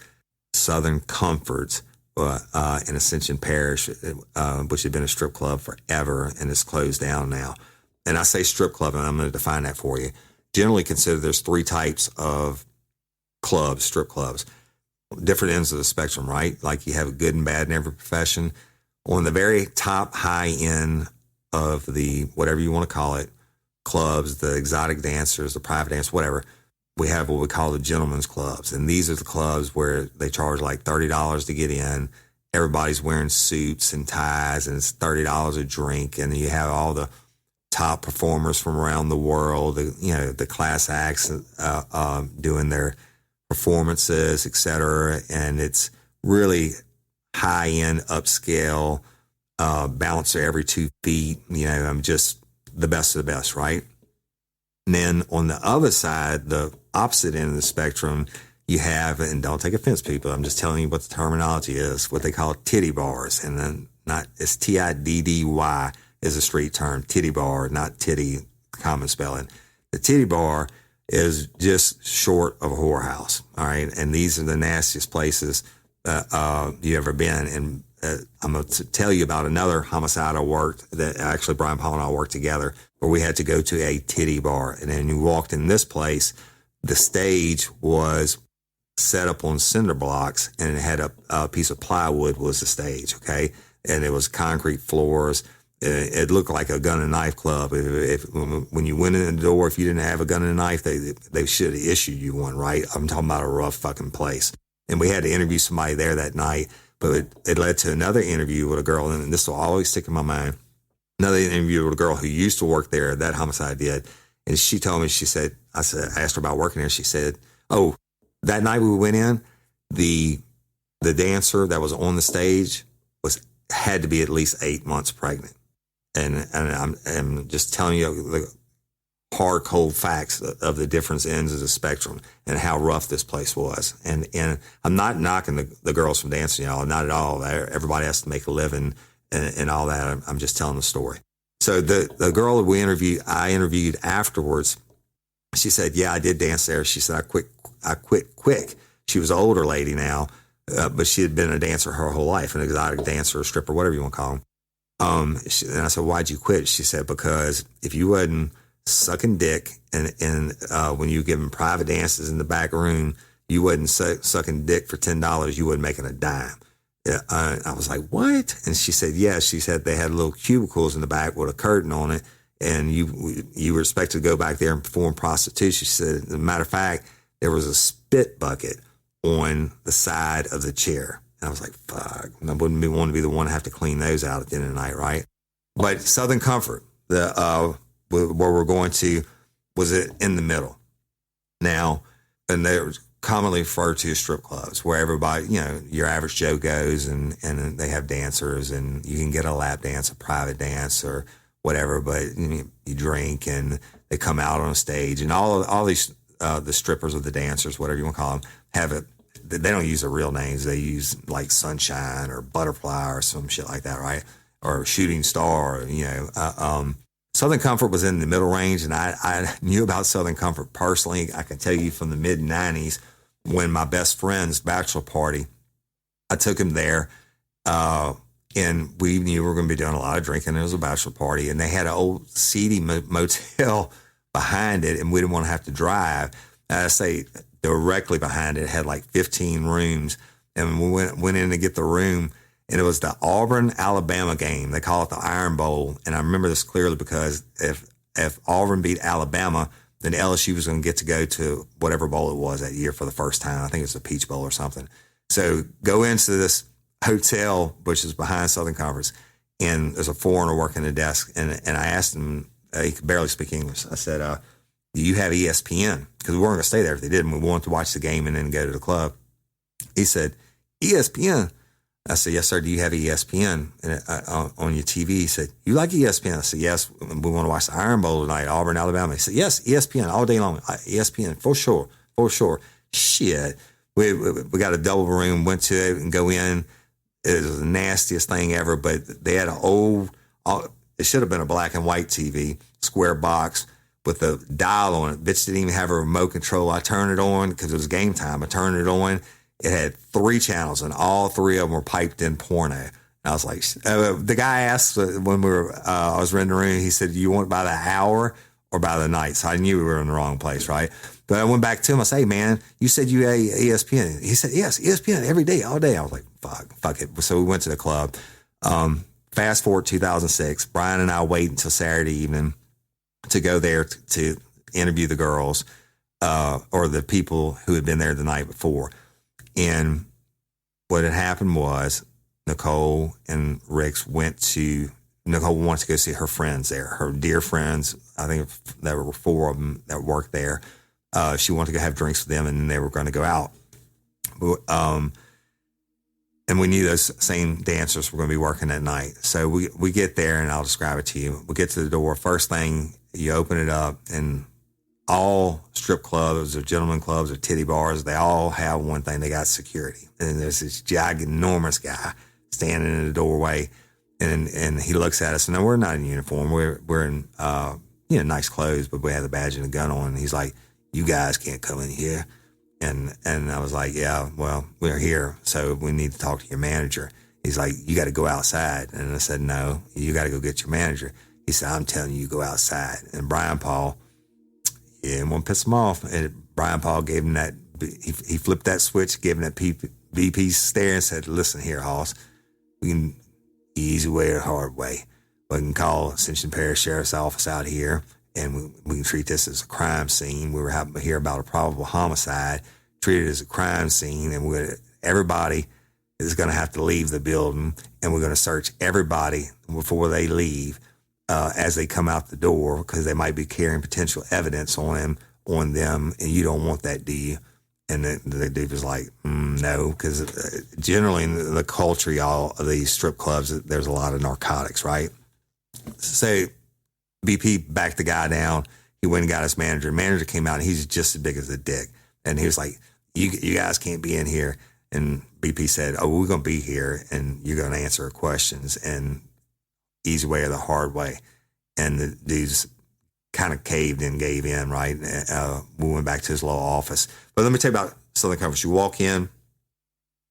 Southern Comforts, in Ascension Parish, which had been a strip club forever and is closed down now. And I say strip club, and I'm going to define that for you. Generally consider there's 3 types of clubs, strip clubs, different ends of the spectrum, right? Like you have a good and bad in every profession. On the very top high end of the, whatever you want to call it, clubs, the exotic dancers, the private dancers, whatever, we have what we call the gentlemen's clubs. And these are the clubs where they charge like $30 to get in. Everybody's wearing suits and ties, and it's $30 a drink. And you have all the top performers from around the world, the class acts doing their performances, et cetera. And it's really high-end, upscale, bouncer every 2 feet. I'm just the best of the best, right? And then on the other side, the opposite end of the spectrum, you have, and don't take offense, people, I'm just telling you what the terminology is, what they call titty bars. And then it's TIDDY is a street term, titty bar, not titty, common spelling. The titty bar is just short of a whorehouse, all right? And these are the nastiest places you ever been. And I'm going to tell you about another homicide I worked, that actually Brian Paul and I worked together, where we had to go to a titty bar. And then you walked in this place, the stage was set up on cinder blocks, and it had a piece of plywood was the stage, okay? And it was concrete floors. It looked like a gun and knife club. When you went in the door, if you didn't have a gun and a knife, they should have issued you one, right? I'm talking about a rough fucking place. And we had to interview somebody there that night, but it led to another interview with a girl, and this will always stick in my mind. Another interview with a girl who used to work there, that homicide did. And she told me, I asked her about working there. She said, oh, that night we went in, the dancer that was on the stage had to be at least 8 months pregnant. And I'm just telling you the hard, cold facts of the different ends of the spectrum and how rough this place was. And I'm not knocking the girls from dancing, y'all, not at all. Everybody has to make a living and all that. I'm just telling the story. So the girl that I interviewed afterwards, she said, yeah, I did dance there. She said, I quit quick. She was an older lady now, but she had been a dancer her whole life, an exotic dancer, a stripper, whatever you want to call them. And I said, why'd you quit? She said, because if you wasn't sucking dick and when you were giving private dances in the back room, you wasn't sucking dick for $10, you wasn't making a dime. I was like, what? And she said, yes. She said they had little cubicles in the back with a curtain on it, and you were expected to go back there and perform prostitution. She said, as a matter of fact, there was a spit bucket on the side of the chair. And I was like, fuck, I wouldn't want to be the one to have to clean those out at the end of the night, right? But Southern Comfort, where we're going to, was in the middle. Now, and they're commonly referred to as strip clubs, where everybody, your average Joe goes and they have dancers, and you can get a lap dance, a private dance, or whatever, but you drink and they come out on stage, and all these, the strippers or the dancers, whatever you want to call them, they don't use their real names. They use like Sunshine or Butterfly or some shit like that, right? Or Shooting Star, Southern Comfort was in the middle range, and I knew about Southern Comfort personally. I can tell you from the mid-'90s, when my best friend's bachelor party, I took him there, and we knew we were going to be doing a lot of drinking. It was a bachelor party, and they had an old seedy motel behind it, and we didn't want to have to drive. I say directly behind it had like 15 rooms, and we went in to get the room, and it was the Auburn, Alabama game. They call it the Iron Bowl, and I remember this clearly because if Auburn beat Alabama, then LSU was going to get to go to whatever bowl it was that year for the first time. I think it was the Peach Bowl or something. So go into this hotel, which is behind Southern Conference, and there's a foreigner working the desk, and I asked him, he could barely speak English. I said, do you have ESPN? Because we weren't going to stay there if they didn't. We wanted to watch the game and then go to the club. He said, ESPN? I said, yes, sir. Do you have ESPN on your TV? He said, you like ESPN? I said, yes. We want to watch the Iron Bowl tonight, Auburn, Alabama. He said, yes, ESPN all day long. ESPN, for sure. Shit. We got a double room, went to it and go in. It was the nastiest thing ever, but they had it should have been a black and white TV, square box with a dial on it. Bitch didn't even have a remote control. I turned it on because it was game time. I turned it on, It had 3 channels, and all 3 of them were piped in porno. And I was like, the guy asked when I was renting the room, he said, "Do you want it by the hour or by the night?" So I knew we were in the wrong place, right? But I went back to him. I said, "Hey, man, you said you had ESPN." He said, "Yes, ESPN every day, all day." I was like, fuck it. So we went to the club. Fast forward 2006, Brian and I wait until Saturday evening to go there to interview the girls or the people who had been there the night before. And what had happened was Nicole and Ricks Nicole wanted to go see her friends there, her dear friends. I think there were 4 of them that worked there. She wanted to go have drinks with them, and then they were going to go out. And we knew those same dancers were going to be working that night. So we get there, and I'll describe it to you. We get to the door. First thing, you open it up, and all strip clubs or gentlemen clubs or titty bars, they all have one thing. They got security. And there's this ginormous guy standing in the doorway, and he looks at us. And we're not in uniform. We're in nice clothes, but we have the badge and the gun on. And he's like, "You guys can't come in here." And I was like, "Yeah, well, we're here, so we need to talk to your manager." He's like, "You got to go outside." And I said, "No, you got to go get your manager." He said, "I'm telling you, go outside." And Brian Paul, it won't piss him off. And Brian Paul gave him that, he flipped that switch, gave him that VP stare and said, "Listen here, Hoss, we can easy way or the hard way. We can call Ascension Parish Sheriff's Office out here, and we can treat this as a crime scene. We were having to hear about a probable homicide, treat it as a crime scene, and everybody is going to have to leave the building, and we're going to search everybody before they leave as they come out the door, because they might be carrying potential evidence on them, and you don't want that, do you?" And the dude was like, "No," because generally in the culture, y'all, of these strip clubs, there's a lot of narcotics, right? So BP backed the guy down. He went and got his manager. Manager came out, and he's just as big as a dick. And he was like, you guys can't be in here. And BP said, "Oh, we're going to be here, and you're going to answer our questions, and easy way or the hard way." And the dudes kind of caved and gave in, right? We went back to his little office. But let me tell you about Southern Comfort. You walk in,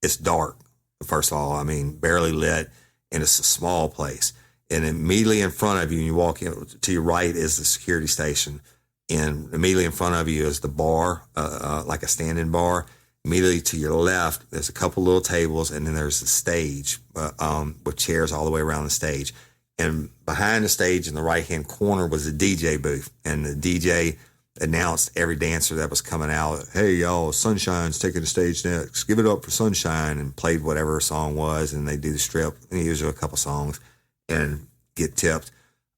it's dark, first of all. I mean, barely lit, and it's a small place. And immediately in front of you, you walk in, to your right is the security station. And immediately in front of you is the bar, like a stand-in bar. Immediately to your left, there's a couple little tables, and then there's the stage with chairs all the way around the stage. And behind the stage in the right-hand corner was a DJ booth. And the DJ announced every dancer that was coming out, "Hey, y'all, Sunshine's taking the stage next. Give it up for Sunshine," and played whatever song was. And they do the strip, and usually a couple songs, and get tipped.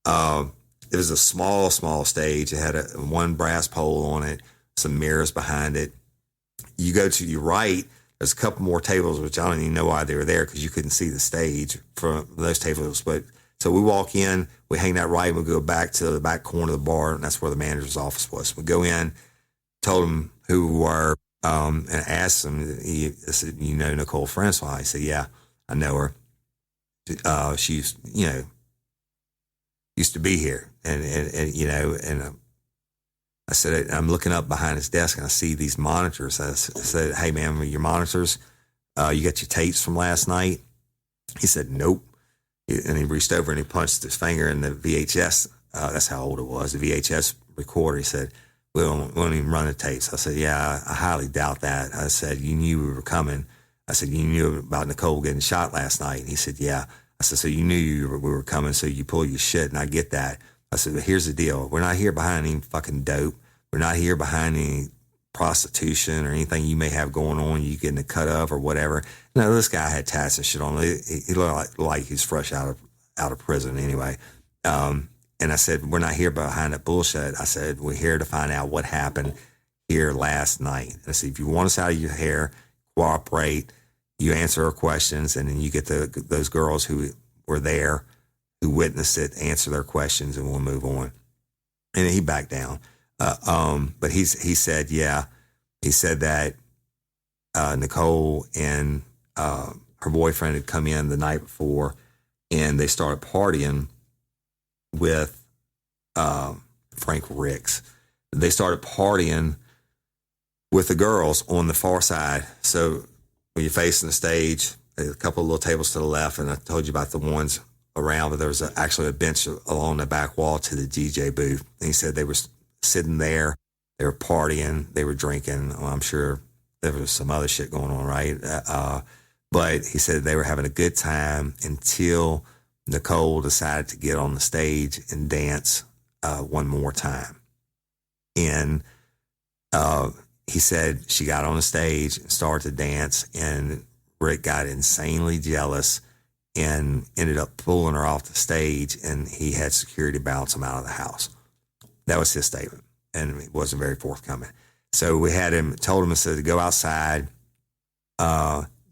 It was a small stage. It had one brass pole on it, some mirrors behind it. You go to your right, there's a couple more tables, which I don't even know why they were there, because you couldn't see the stage from those tables. But so we walk in, we hang that right, we go back to the back corner of the bar, and that's where the manager's office was. We go in, told him who we were, and asked him, he said, "You know Nicole Francois?" I said, "Yeah, I know her. She's, used to be here." And I said, I'm looking up behind his desk, and I see these monitors. I said, "Hey, man, your monitors, you got your tapes from last night?" He said, "Nope." And he reached over and he punched his finger in the VHS. That's how old it was, the VHS recorder. He said, we don't even run the tapes. I said, "Yeah, I highly doubt that." I said, "You knew we were coming." I said, "You knew about Nicole getting shot last night?" And he said, "Yeah." I said, "So you knew we were coming, so you pull your shit," and I get that. I said, "But here's the deal. We're not here behind any fucking dope. We're not here behind any prostitution or anything you may have going on, you getting a cut of or whatever." No, this guy had tats and shit on. He looked like he's fresh out of prison anyway. And I said, "We're not here behind that bullshit." I said, "We're here to find out what happened here last night." I said, "If you want us out of your hair, cooperate, you answer our questions, and then you get those girls who were there, who witnessed it, answer their questions, and we'll move on." And he backed down. But he said, yeah, he said that Nicole and her boyfriend had come in the night before, and they started partying with Frank Ricks. They started partying with the girls on the far side. So when you're facing the stage, a couple of little tables to the left, and I told you about the ones around, but there was actually a bench along the back wall to the DJ booth. And he said they were sitting there, they were partying, they were drinking. Well, I'm sure there was some other shit going on, right? But he said they were having a good time until Nicole decided to get on the stage and dance one more time. And he said she got on the stage and started to dance, and Rick got insanely jealous and ended up pulling her off the stage, and he had security bounce him out of the house. That was his statement, and it wasn't very forthcoming. So we had him, told him, to go outside,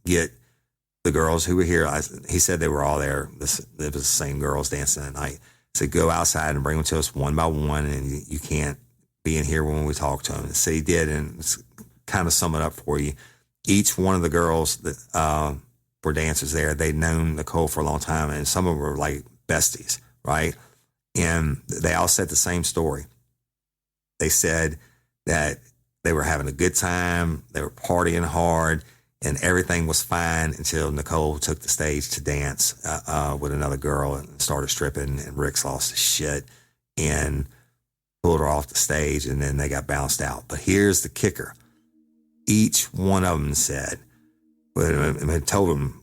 get the girls who were here. He said they were all there. It was the same girls dancing that night. So go outside and bring them to us one by one, and you can't be in here when we talk to them. So he did, and kind of sum it up for you. Each one of the girls that were dancers there, they'd known Nicole for a long time, and some of them were like besties, right? And they all said the same story. They said that they were having a good time, they were partying hard, and everything was fine until Nicole took the stage to dance with another girl and started stripping, and Rick's lost his shit and pulled her off the stage, and then they got bounced out. But here's the kicker. Each one of them said, I told them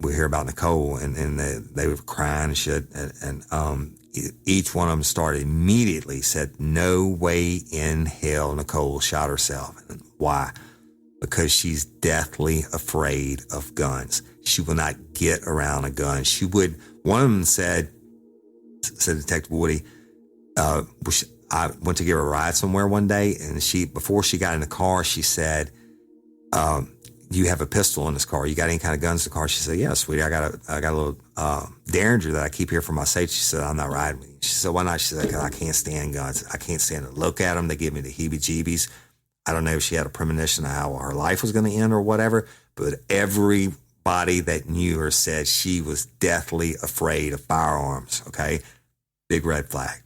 we hear about Nicole, and they were crying and shit, and each one of them started immediately said, no way in hell Nicole shot herself. And why? Because she's deathly afraid of guns. She will not get around a gun. One of them said Detective Woody, I went to give her a ride somewhere one day, and before she got in the car, she said, you have a pistol in this car. You got any kind of guns in the car? She said, yeah, sweetie, I got a little Derringer that I keep here for my safety. She said, I'm not riding with you. She said, why not? She said, because I can't stand guns. I can't stand to look at them. They give me the heebie-jeebies. I don't know if she had a premonition of how her life was going to end or whatever, but everybody that knew her said she was deathly afraid of firearms, okay? Big red flag.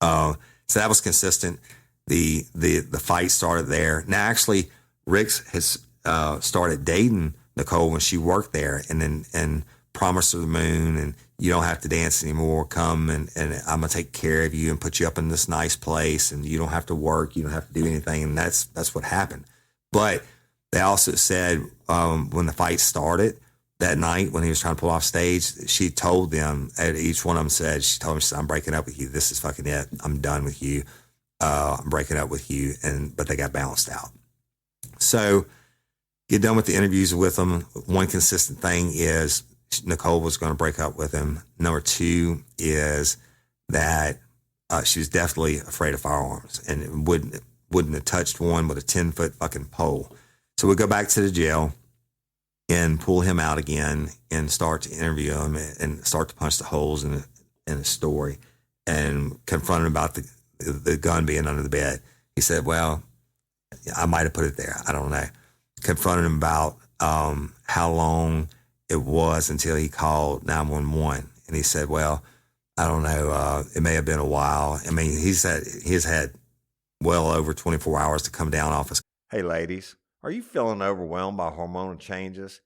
So that was consistent. The fight started there. Now, actually, Rick has started dating Nicole when she worked there, and promised her the moon, and you don't have to dance anymore. Come and I'm gonna take care of you and put you up in this nice place, and you don't have to work, you don't have to do anything. And that's what happened. But they also said when the fight started that night, when he was trying to pull off stage, she told them, each one of them said, she told him, I'm breaking up with you. This is fucking it. I'm done with you. I'm breaking up with you. But they got bounced out. So get done with the interviews with them. One consistent thing is Nicole was going to break up with him. Number two is that she was definitely afraid of firearms and wouldn't have touched one with a 10-foot fucking pole. So we go back to the jail and pull him out again and start to interview him and start to punch the holes in his story and confront him about the gun being under the bed. He said, well, I might have put it there. I don't know. Confronted him about how long it was until he called 911. And he said, well, I don't know. It may have been a while. I mean, he's had well over 24 hours to come down off his. Hey, ladies, are you feeling overwhelmed by hormonal changes?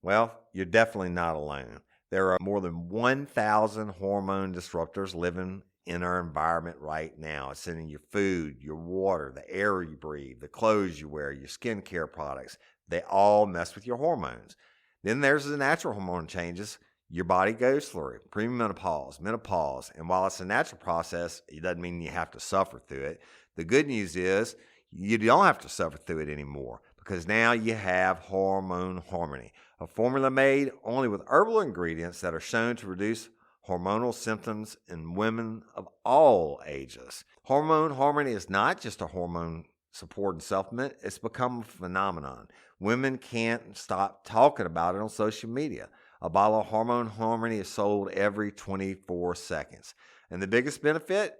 Well, you're definitely not alone. There are more than 1,000 hormone disruptors living in our environment right now. It's in your food, your water, the air you breathe, the clothes you wear, your skincare products. They all mess with your hormones. Then there's the natural hormone changes your body goes through, premenopause, menopause. And while it's a natural process, it doesn't mean you have to suffer through it. The good news is you don't have to suffer through it anymore, because now you have Hormone Harmony, a formula made only with herbal ingredients that are shown to reduce hormonal symptoms in women of all ages. Hormone Harmony is not just a hormone support and supplement. It's become a phenomenon. Women can't stop talking about it on social media. A bottle of Hormone Harmony is sold every 24 seconds. And the biggest benefit?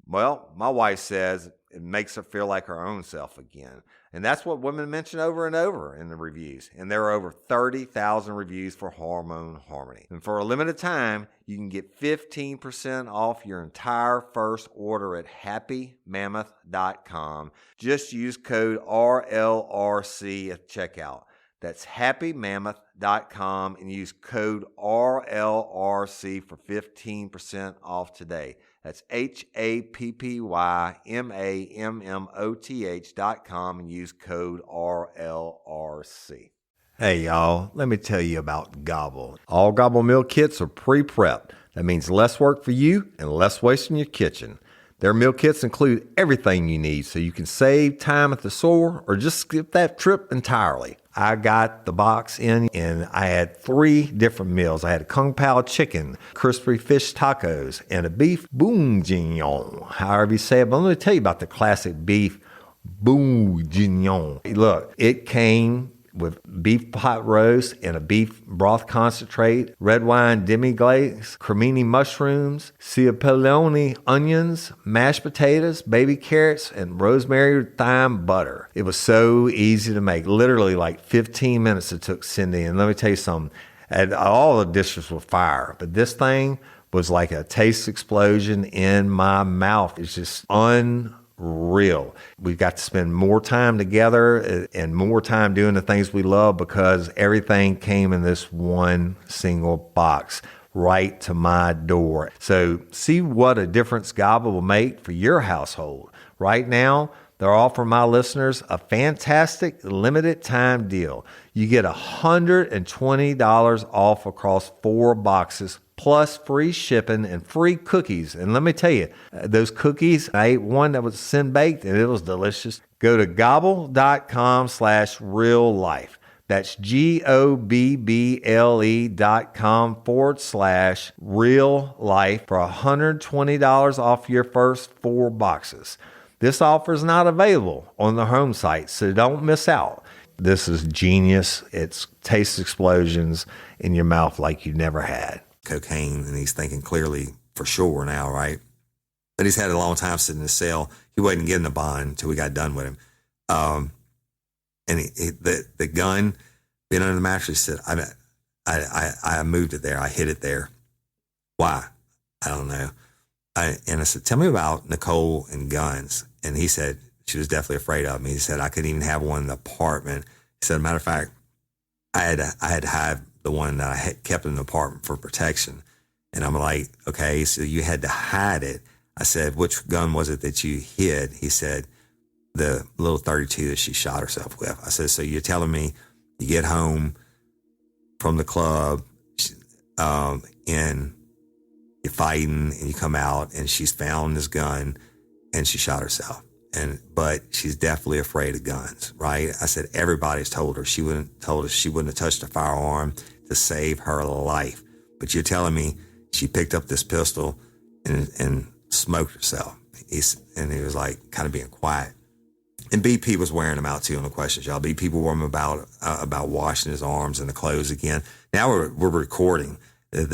Well, my wife says it makes her feel like her own self again. And that's what women mention over and over in the reviews. And there are over 30,000 reviews for Hormone Harmony. And for a limited time, you can get 15% off your entire first order at happymammoth.com. Just use code RLRC at checkout. That's happymammoth.com and use code RLRC for 15% off today. That's happymammoth.com and use code RLRC. Hey y'all, let me tell you about Gobble. All Gobble meal kits are pre-prepped. That means less work for you and less waste in your kitchen. Their meal kits include everything you need so you can save time at the store or just skip that trip entirely. I got the box in and I had 3 different meals. I had a Kung Pao chicken, crispy fish tacos, and a beef bourguignon, however you say it. But let me tell you about the classic beef bourguignon. Look, it came with beef pot roast and a beef broth concentrate, red wine demi-glace, cremini mushrooms, cipollone onions, mashed potatoes, baby carrots, and rosemary thyme butter. It was so easy to make. Literally like 15 minutes it took Cindy. And let me tell you something, all the dishes were fire, but this thing was like a taste explosion in my mouth. It's just unreal. We've got to spend more time together and more time doing the things we love because everything came in this one single box right to my door. So see what a difference Gobble will make for your household. Right now, they're offering my listeners a fantastic limited time deal. You get $120 off across 4 boxes plus free shipping and free cookies. And let me tell you, those cookies, I ate one that was sin baked and it was delicious. Go to gobble.com/real life. That's GOBBLE.com/real life for $120 off your first 4 boxes. This offer is not available on the home site, so don't miss out. This is genius. It's taste explosions in your mouth like you never had. Cocaine, and he's thinking clearly for sure now, right? But he's had a long time sitting in the cell. He wasn't getting the bond until we got done with him. And the gun being under the mattress, he said, I moved it there. I hid it there. Why? I don't know. And I said, tell me about Nicole and guns. And he said, she was definitely afraid of me. He said, I couldn't even have one in the apartment. He said, matter of fact, I had to have the one that I had kept in the apartment for protection. And I'm like, okay, so you had to hide it. I said, which gun was it that you hid? He said, the little 32 that she shot herself with. I said, so you're telling me you get home from the club and you're fighting and you come out and she's found this gun and she shot herself. But she's definitely afraid of guns, right? I said, everybody's told her she wouldn't have touched a firearm to save her life. But you're telling me she picked up this pistol and smoked herself. He was like kind of being quiet. And BP was wearing him out too on the questions, y'all. BP wore him about washing his arms and the clothes again. Now we're recording we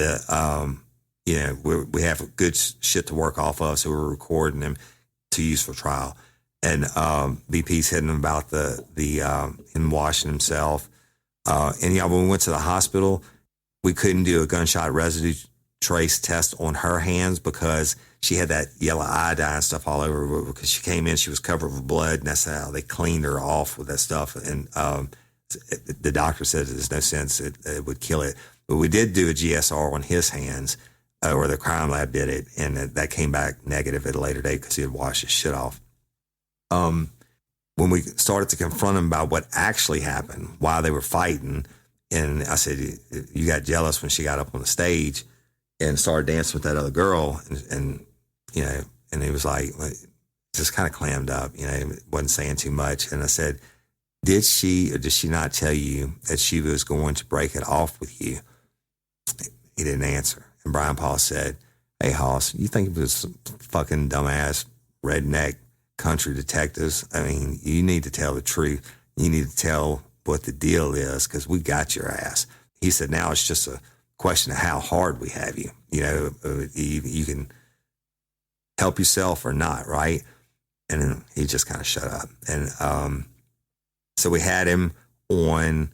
have good shit to work off of, so we're recording him to use for trial. And BP's hitting him about him washing himself. And yeah, when we went to the hospital, we couldn't do a gunshot residue trace test on her hands because she had that yellow iodine stuff all over her. Because she came in, she was covered with blood, and that's how they cleaned her off with that stuff. And the doctor said there's no sense it would kill it. But we did do a GSR on his hands, or the crime lab did it, and that came back negative at a later date because he had washed his shit off. When we started to confront him about what actually happened, why they were fighting, and I said, you got jealous when she got up on the stage and started dancing with that other girl, and he was like, just kind of clammed up, wasn't saying too much. And I said, did she or did she not tell you that she was going to break it off with you? He didn't answer. And Brian Paul said, hey, Hoss, you think it was some fucking dumbass redneck country detectives? I mean, you need to tell the truth. You need to tell what the deal is because we got your ass. He said, now it's just a question of how hard we have you. You can help yourself or not, right? And then he just kind of shut up. And so we had him on,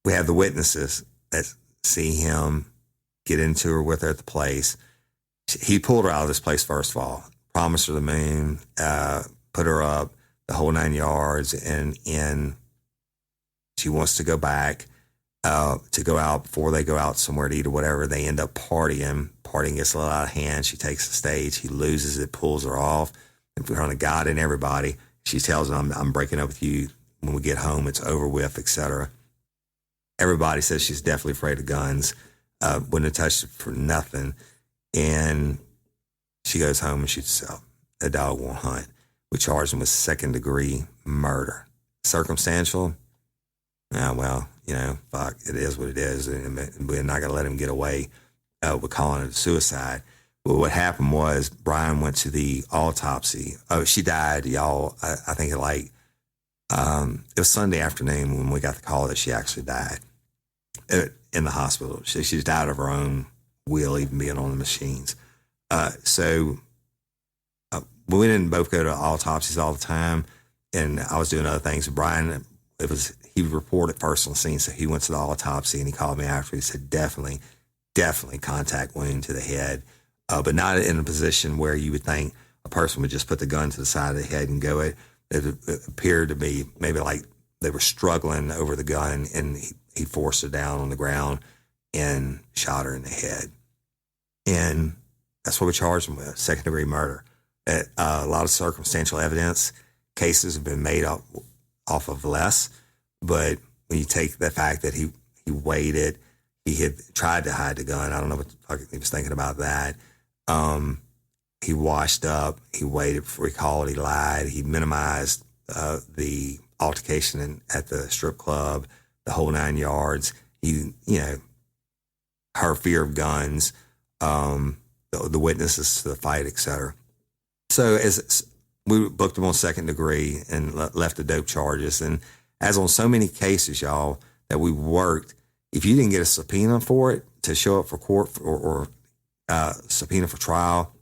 we have the witnesses that see him get into her with her at the place. He pulled her out of this place, first of all, promised her the moon, put her up, the whole 9 yards, and She wants to go back, to go out before they go out somewhere to eat or whatever. They end up partying. Partying gets a little out of hand. She takes the stage. He loses it, pulls her off in front of God and everybody. She tells him, I'm breaking up with you. When we get home, it's over with, etc. Everybody says she's definitely afraid of guns. Wouldn't have touched it for nothing. And she goes home and shoots herself. The dog won't hunt. We charged him with 2nd-degree murder. Circumstantial? Well, fuck, it is what it is. And we're not going to let him get away with calling it a suicide. But what happened was Brian went to the autopsy. Oh, she died, y'all. I think it was Sunday afternoon when we got the call that she actually died in the hospital. She's died of her own will, even being on the machines. So we didn't both go to autopsies all the time, and I was doing other things. Brian, he reported first on the scene, so he went to the autopsy, and he called me after. He said, definitely contact wound to the head, but not in a position where you would think a person would just put the gun to the side of the head and go it. It appeared to be maybe like they were struggling over the gun, and he forced her down on the ground and shot her in the head. And that's what we charged him with, 2nd-degree murder. A lot of circumstantial evidence. Cases have been made off of less, but when you take the fact that he waited, he had tried to hide the gun. I don't know what the fuck he was thinking about that. He washed up. He waited before he called. He lied. He minimized the altercation at the strip club, the whole 9 yards. Her fear of guns, the witnesses to the fight, etc. So as we booked him on 2nd degree and left the dope charges. And as on so many cases, y'all, that we worked, if you didn't get a subpoena for it to show up for court or subpoena for trial,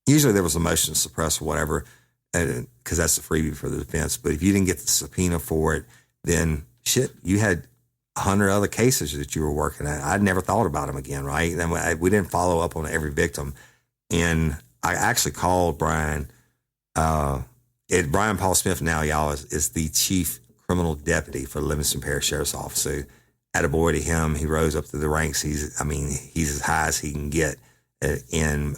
usually there was a motion to suppress or whatever, because that's the freebie for the defense. But if you didn't get the subpoena for it, then shit, you had 100 other cases that you were working at. I'd never thought about them again, right? And we didn't follow up on every victim. And I actually called Brian. Brian Paul Smith now, y'all, is the chief criminal deputy for the Livingston Parish Sheriff's Office. So, attaboy to him. He rose up to the ranks. He's as high as he can get. And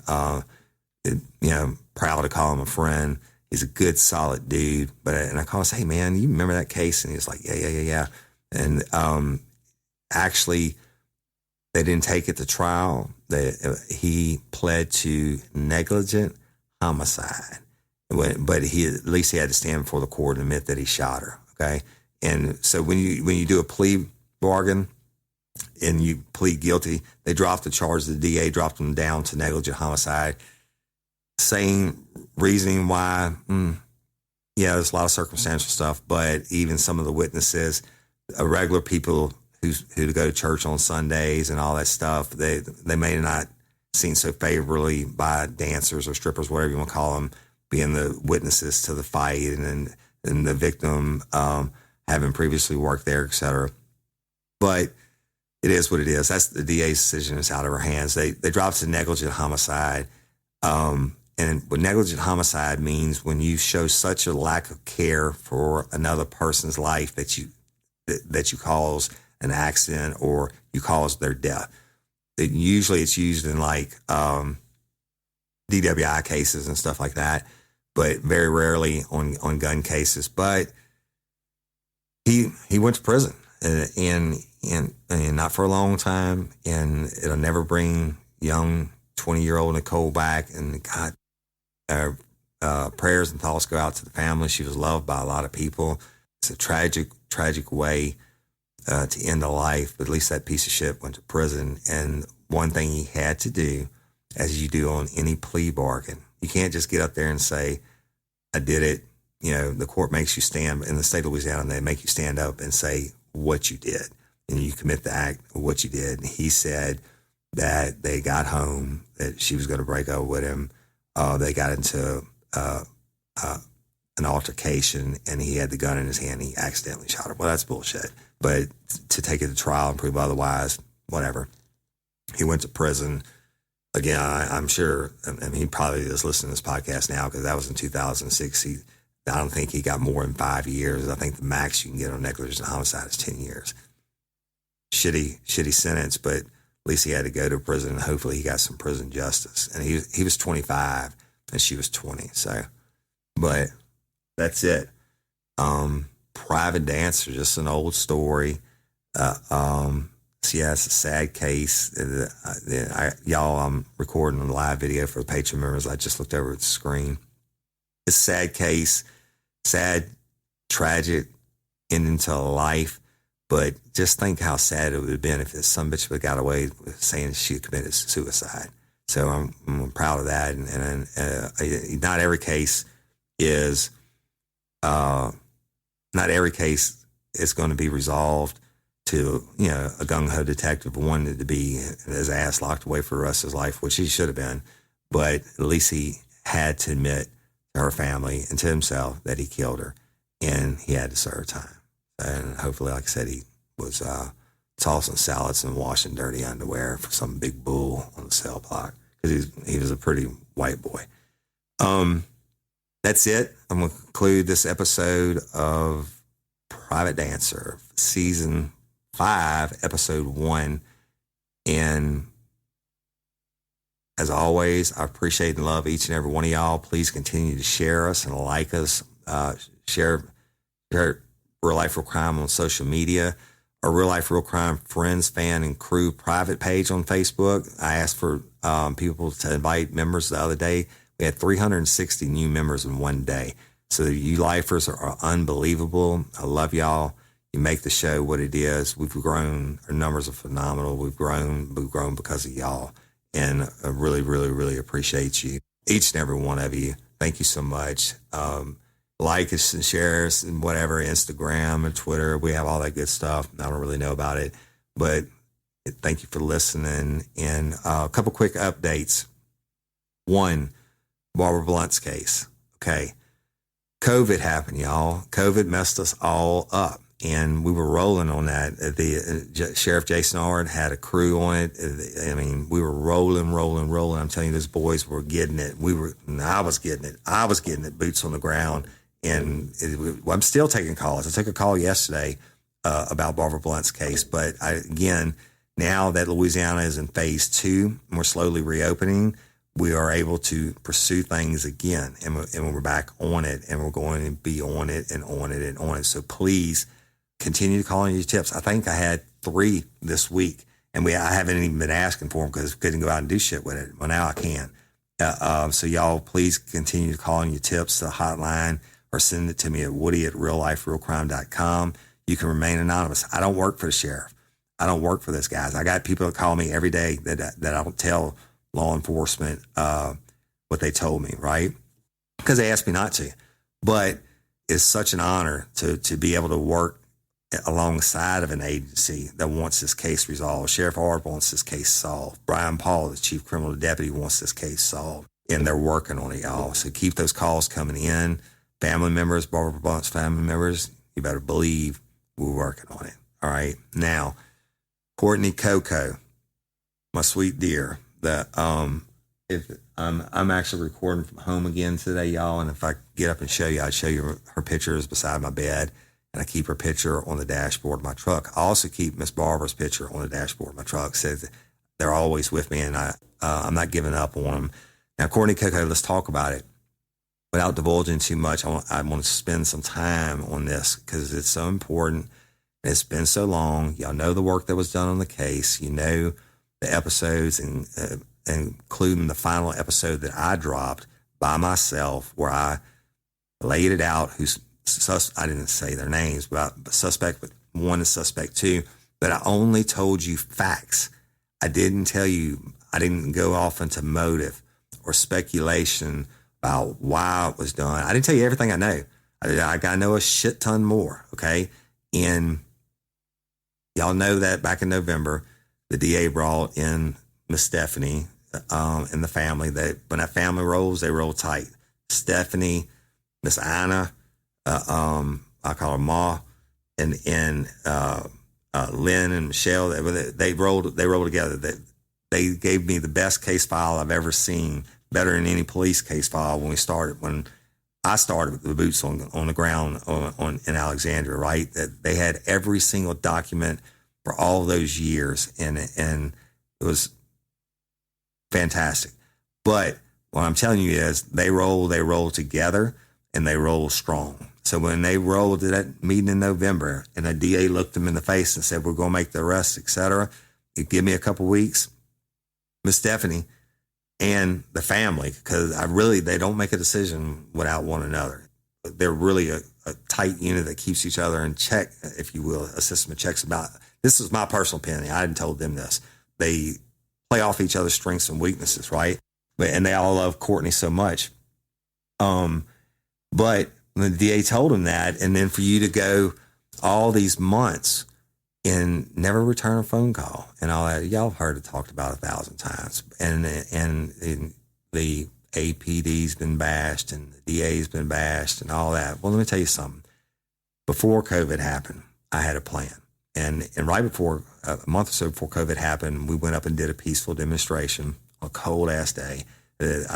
proud to call him a friend. He's a good, solid dude. And I called and say, hey, man, you remember that case? And he was like, yeah. And actually, they didn't take it to trial. He pled to negligent homicide. But at least he had to stand before the court and admit that he shot her, okay? And so when you do a plea bargain and you plead guilty, they dropped the charge. The DA dropped them down to negligent homicide. Same reasoning why, there's a lot of circumstantial stuff, but even some of the witnesses, regular people who go to church on Sundays and all that stuff, they may not seen so favorably by dancers or strippers, whatever you want to call them, being the witnesses to the fight and the victim having previously worked there, et cetera. But it is what it is. That's the DA's decision. It's out of her hands. They dropped to negligent homicide. And what negligent homicide means when you show such a lack of care for another person's life that you cause an accident or you cause their death. Usually it's used in like DWI cases and stuff like that, but very rarely on gun cases. But he went to prison and not for a long time, and it'll never bring young 20-year-old Nicole back. And God, prayers and thoughts go out to the family. She was loved by a lot of people. It's a tragic way to end a life, but at least that piece of shit went to prison. And one thing he had to do, as you do on any plea bargain, you can't just get up there and say, I did it. The court makes you stand, in the state of Louisiana, they make you stand up and say what you did. And you commit the act of what you did. And he said that they got home, that she was going to break up with him. They got into an altercation, and he had the gun in his hand. And he accidentally shot her. Well, that's bullshit. But to take it to trial and prove otherwise, whatever. He went to prison. Again, I'm sure, he probably is listening to this podcast now because that was in 2006. I don't think he got more than 5 years. I think the max you can get on negligent homicide is 10 years. Shitty sentence, but at least he had to go to prison, and hopefully he got some prison justice. And he was 25 and she was 20. So, but that's it. Private Dancer, just an old story. So yeah, it's a sad case. Y'all, I'm recording a live video for the Patreon members. I just looked over at the screen. It's a sad case, sad, tragic ending to a life. But just think how sad it would have been if this some bitch would have got away with saying she committed suicide. So I'm proud of that. And not every case is going to be resolved to, a gung-ho detective wanted to be his ass locked away for the rest of his life, which he should have been. But at least he had to admit to her family and to himself that he killed her, and he had to serve time. And hopefully, like I said, he was tossing salads and washing dirty underwear for some big bull on the cell block, because he was a pretty white boy. That's it. I'm going to conclude this episode of Private Dancer, Season 5, Episode 1. And as always, I appreciate and love each and every one of y'all. Please continue to share us and like us. Share Real Life Real Crime on social media. Our Real Life Real Crime Friends, Fan, and Crew private page on Facebook. I asked for people to invite members the other day. We had 360 new members in one day. So you lifers are unbelievable. I love y'all. You make the show what it is. We've grown. Our numbers are phenomenal. We've grown because of y'all. And I really, really, really appreciate you. Each and every one of you. Thank you so much. Like us and share us and whatever, Instagram and Twitter. We have all that good stuff. I don't really know about it, but thank you for listening. And a couple quick updates. One, Barbara Blunt's case. Okay. COVID happened, y'all. COVID messed us all up. And we were rolling on that. The Sheriff Jason Ard had a crew on it. I mean, we were rolling. I'm telling you, those boys were getting it. I was getting it, boots on the ground. And I'm still taking calls. I took a call yesterday about Barbara Blunt's case. But again, now that Louisiana is in phase 2, and we're slowly reopening, we are able to pursue things again. And we're back on it. And we're going to be on it and on it and on it. So please continue to call in your tips. I think I had 3 this week. And I haven't even been asking for them because I couldn't go out and do shit with it. Well, now I can. So y'all, please continue to call in your tips to the hotline, or send it to me at woody@realliferealcrime.com. You can remain anonymous. I don't work for the sheriff. I don't work for this guys. I got people that call me every day that I don't tell law enforcement what they told me, right? Because they asked me not to. But it's such an honor to be able to work alongside of an agency that wants this case resolved. Sheriff Ard wants this case solved. Brian Paul, the chief criminal deputy, wants this case solved. And they're working on it, y'all. So keep those calls coming in. Family members, Barbara Blunt's family members, you better believe we're working on it. All right. Now, Courtney Coco, my sweet dear, if I'm actually recording from home again today, y'all. And if I get up and show you, I'd show you her pictures beside my bed. And I keep her picture on the dashboard of my truck. I also keep Miss Barbara's picture on the dashboard of my truck. So they're always with me, and I'm not giving up on them. Now, Courtney Coco, let's talk about it. Without divulging too much, I want to spend some time on this because it's so important. It's been so long. Y'all know the work that was done on the case. You know the episodes, and including the final episode that I dropped by myself, where I laid it out. I didn't say their names, but suspect 1 and suspect 2. But I only told you facts. I didn't go off into motive or speculation about why it was done. I didn't tell you everything I know. I know a shit ton more, okay? And y'all know that back in November, the DA brought in Miss Stephanie and the family. When that family rolls, they roll tight. Stephanie, Miss Anna, I call her Ma, and Lynn and Michelle, they rolled together. They gave me the best case file I've ever seen, better than any police case file when we started. When I started with the boots on the ground in Alexandria, right? That they had every single document for all those years, and it was fantastic. But what I'm telling you is they roll together, and they roll strong. So when they rolled to that meeting in November, and the DA looked them in the face and said, "We're going to make the arrest, et cetera," give me a couple weeks. Miss Stephanie and the family, because they don't make a decision without one another. They're really a tight unit that keeps each other in check, if you will, a system of checks. This is my personal opinion. I hadn't told them this. They play off each other's strengths and weaknesses, right? And they all love Courtney so much. But the DA told him that, and then for you to go all these months and never return a phone call and all that, y'all have heard it talked about 1,000 times. And the APD's been bashed and the DA's been bashed and all that. Well, let me tell you something. Before COVID happened, I had a plan. And right before, a month or so before COVID happened, we went up and did a peaceful demonstration on a cold ass day. It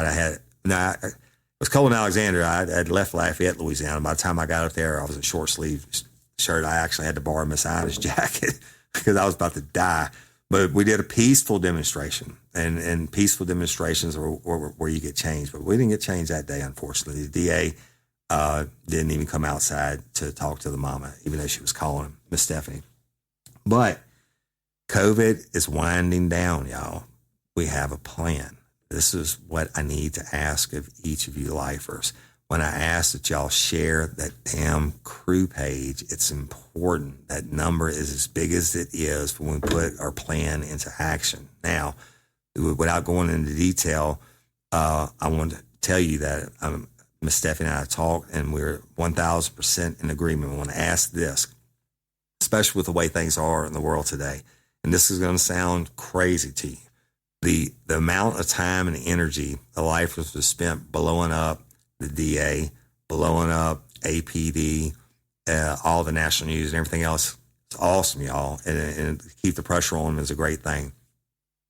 was cold in Alexandria. I had left Lafayette, Louisiana. By the time I got up there, I was in short sleeve shirt. I actually had to borrow Miss Ida's jacket because I was about to die. But we did a peaceful demonstration, and peaceful demonstrations are where you get change. But we didn't get change that day, unfortunately. The DA didn't even come outside to talk to the mama, even though she was calling him, Miss Stephanie. But COVID is winding down, y'all. We have a plan. This is what I need to ask of each of you lifers. When I ask that y'all share that damn crew page, it's important. That number is as big as it is when we put our plan into action. Now, without going into detail, I want to tell you that Miss Stephanie and I talked, and we're 1,000% in agreement. I want to ask this, especially with the way things are in the world today. And this is going to sound crazy to you. The amount of time and energy the lifers have spent blowing up the DA, blowing up APD, all the national news and everything else, it's awesome, y'all. And keep the pressure on them is a great thing.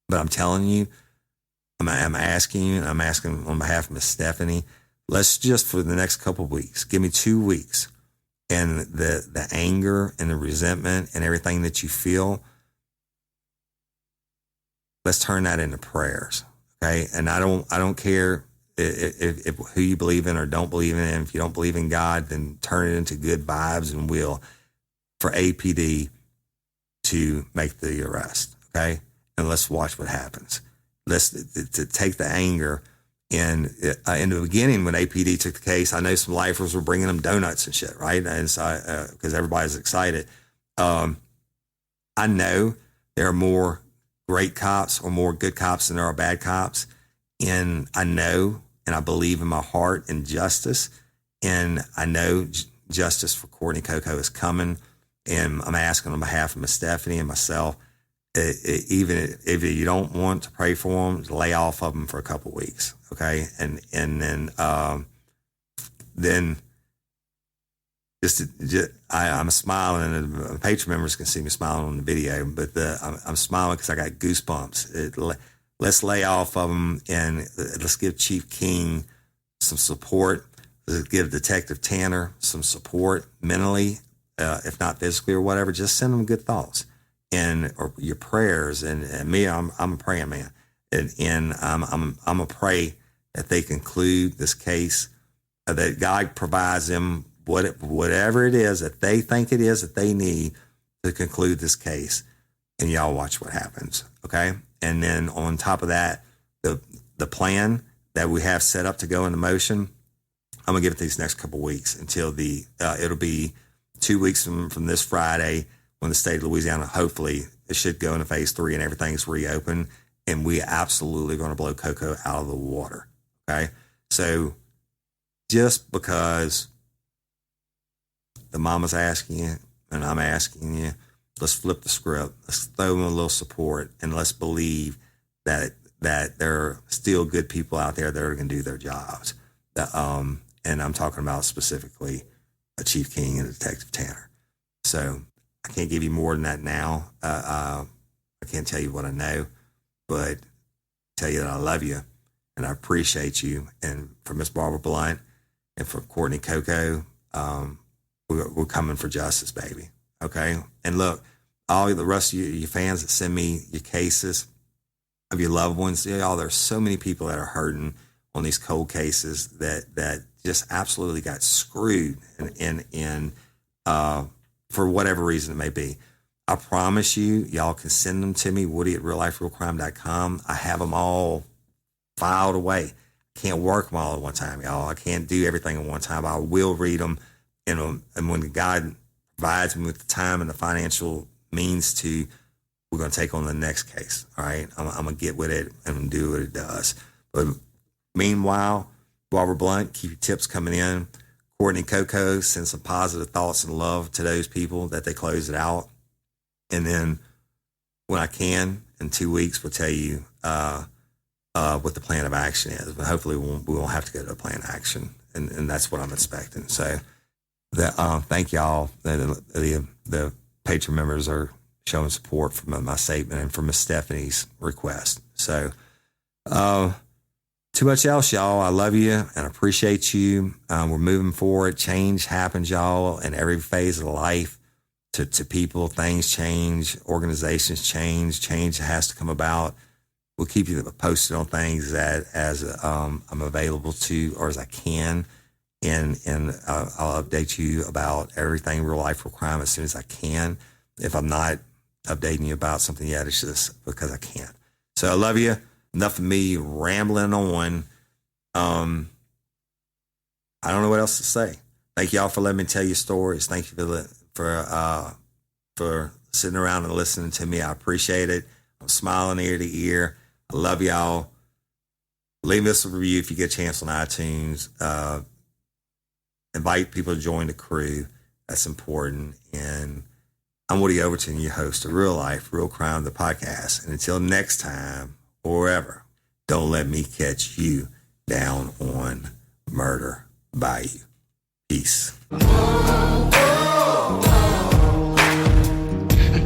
But I'm telling you, I'm asking you, and I'm asking on behalf of Miss Stephanie, let's just for the next couple of weeks, give me 2 weeks, and the anger and the resentment and everything that you feel, let's turn that into prayers, okay? And I don't care if who you believe in or don't believe in. And if you don't believe in God, then turn it into good vibes and will for APD to make the arrest, okay? And let's watch what happens. Let's to take the anger. And in the beginning, when APD took the case, I know some lifers were bringing them donuts and shit, right? And so because everybody's excited. I know there are more great cops or more good cops than there are bad cops. And I know, and I believe in my heart in justice. And I know justice for Courtney Coco is coming. And I'm asking on behalf of Miss Stephanie and myself, even if you don't want to pray for them, lay off of them for a couple of weeks. Okay. And then I'm smiling, and the Patreon members can see me smiling on the video, but I'm smiling because I got goosebumps. Let's lay off of them, and let's give Chief King some support. Let's give Detective Tanner some support mentally, if not physically or whatever. Just send them good thoughts or your prayers. And me, I'm a praying man, and I'm gonna pray that they conclude this case, that God provides them whatever it is that they think it is that they need to conclude this case, and y'all watch what happens, okay? And then on top of that, the plan that we have set up to go into motion, I'm gonna give it these next couple of weeks until it'll be 2 weeks from this Friday when the state of Louisiana, hopefully, it should go into phase 3 and everything's reopened, and we absolutely going to blow Coco out of the water, okay? So just because the mama's asking you and I'm asking you, let's flip the script. Let's throw them a little support, and let's believe that there are still good people out there that are going to do their jobs. And I'm talking about specifically Chief King and Detective Tanner. So I can't give you more than that now. I can't tell you what I know, but tell you that I love you and I appreciate you. And for Miss Barbara Blunt and for Courtney Coco, we're coming for justice, baby. Okay. And look, all the rest of your fans that send me your cases of your loved ones, y'all, there's so many people that are hurting on these cold cases that just absolutely got screwed and for whatever reason it may be. I promise you, y'all can send them to me, Woody@realliferealcrime.com. I have them all filed away. Can't work them all at one time, y'all. I can't do everything at one time. I will read them, and when God provides me with the time and the financial means to, we're going to take on the next case. All right, I'm going to get with it and do what it does. But meanwhile, Barbara Blunt, keep your tips coming in. Courtney Coco, send some positive thoughts and love to those people that they close it out. And then when I can, in 2 weeks, we'll tell you what the plan of action is. But hopefully we won't have to go to a plan of action. And that's what I'm expecting. So thank y'all. The Patreon members are showing support for my statement and for Miss Stephanie's request. So too much else, y'all. I love you and appreciate you. We're moving forward. Change happens, y'all, in every phase of life. To people, things change, organizations change has to come about. We'll keep you posted on things that as I'm available to or as I can, and I'll update you about everything Real Life Real Crime as soon as I can. If I'm not updating you about something yet, it's just because I can't. So I love you. Enough of me rambling on. I don't know what else to say. Thank y'all for letting me tell you stories. Thank you for sitting around and listening to me. I appreciate it. I'm smiling ear to ear. I love y'all. Leave us a review if you get a chance on iTunes. Invite people to join the crew. That's important. And I'm Woody Overton, your host of Real Life, Real Crime, the podcast. And until next time, or ever, don't let me catch you down on Murder Bayou. Peace.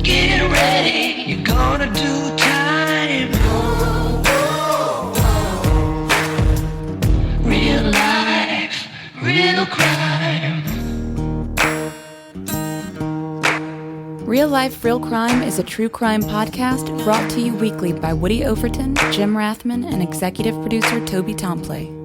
Get ready, you're gonna do time. Real life, real crime. Real Life, Real Crime is a true crime podcast brought to you weekly by Woody Overton, Jim Rathman, and executive producer Toby Tomplay.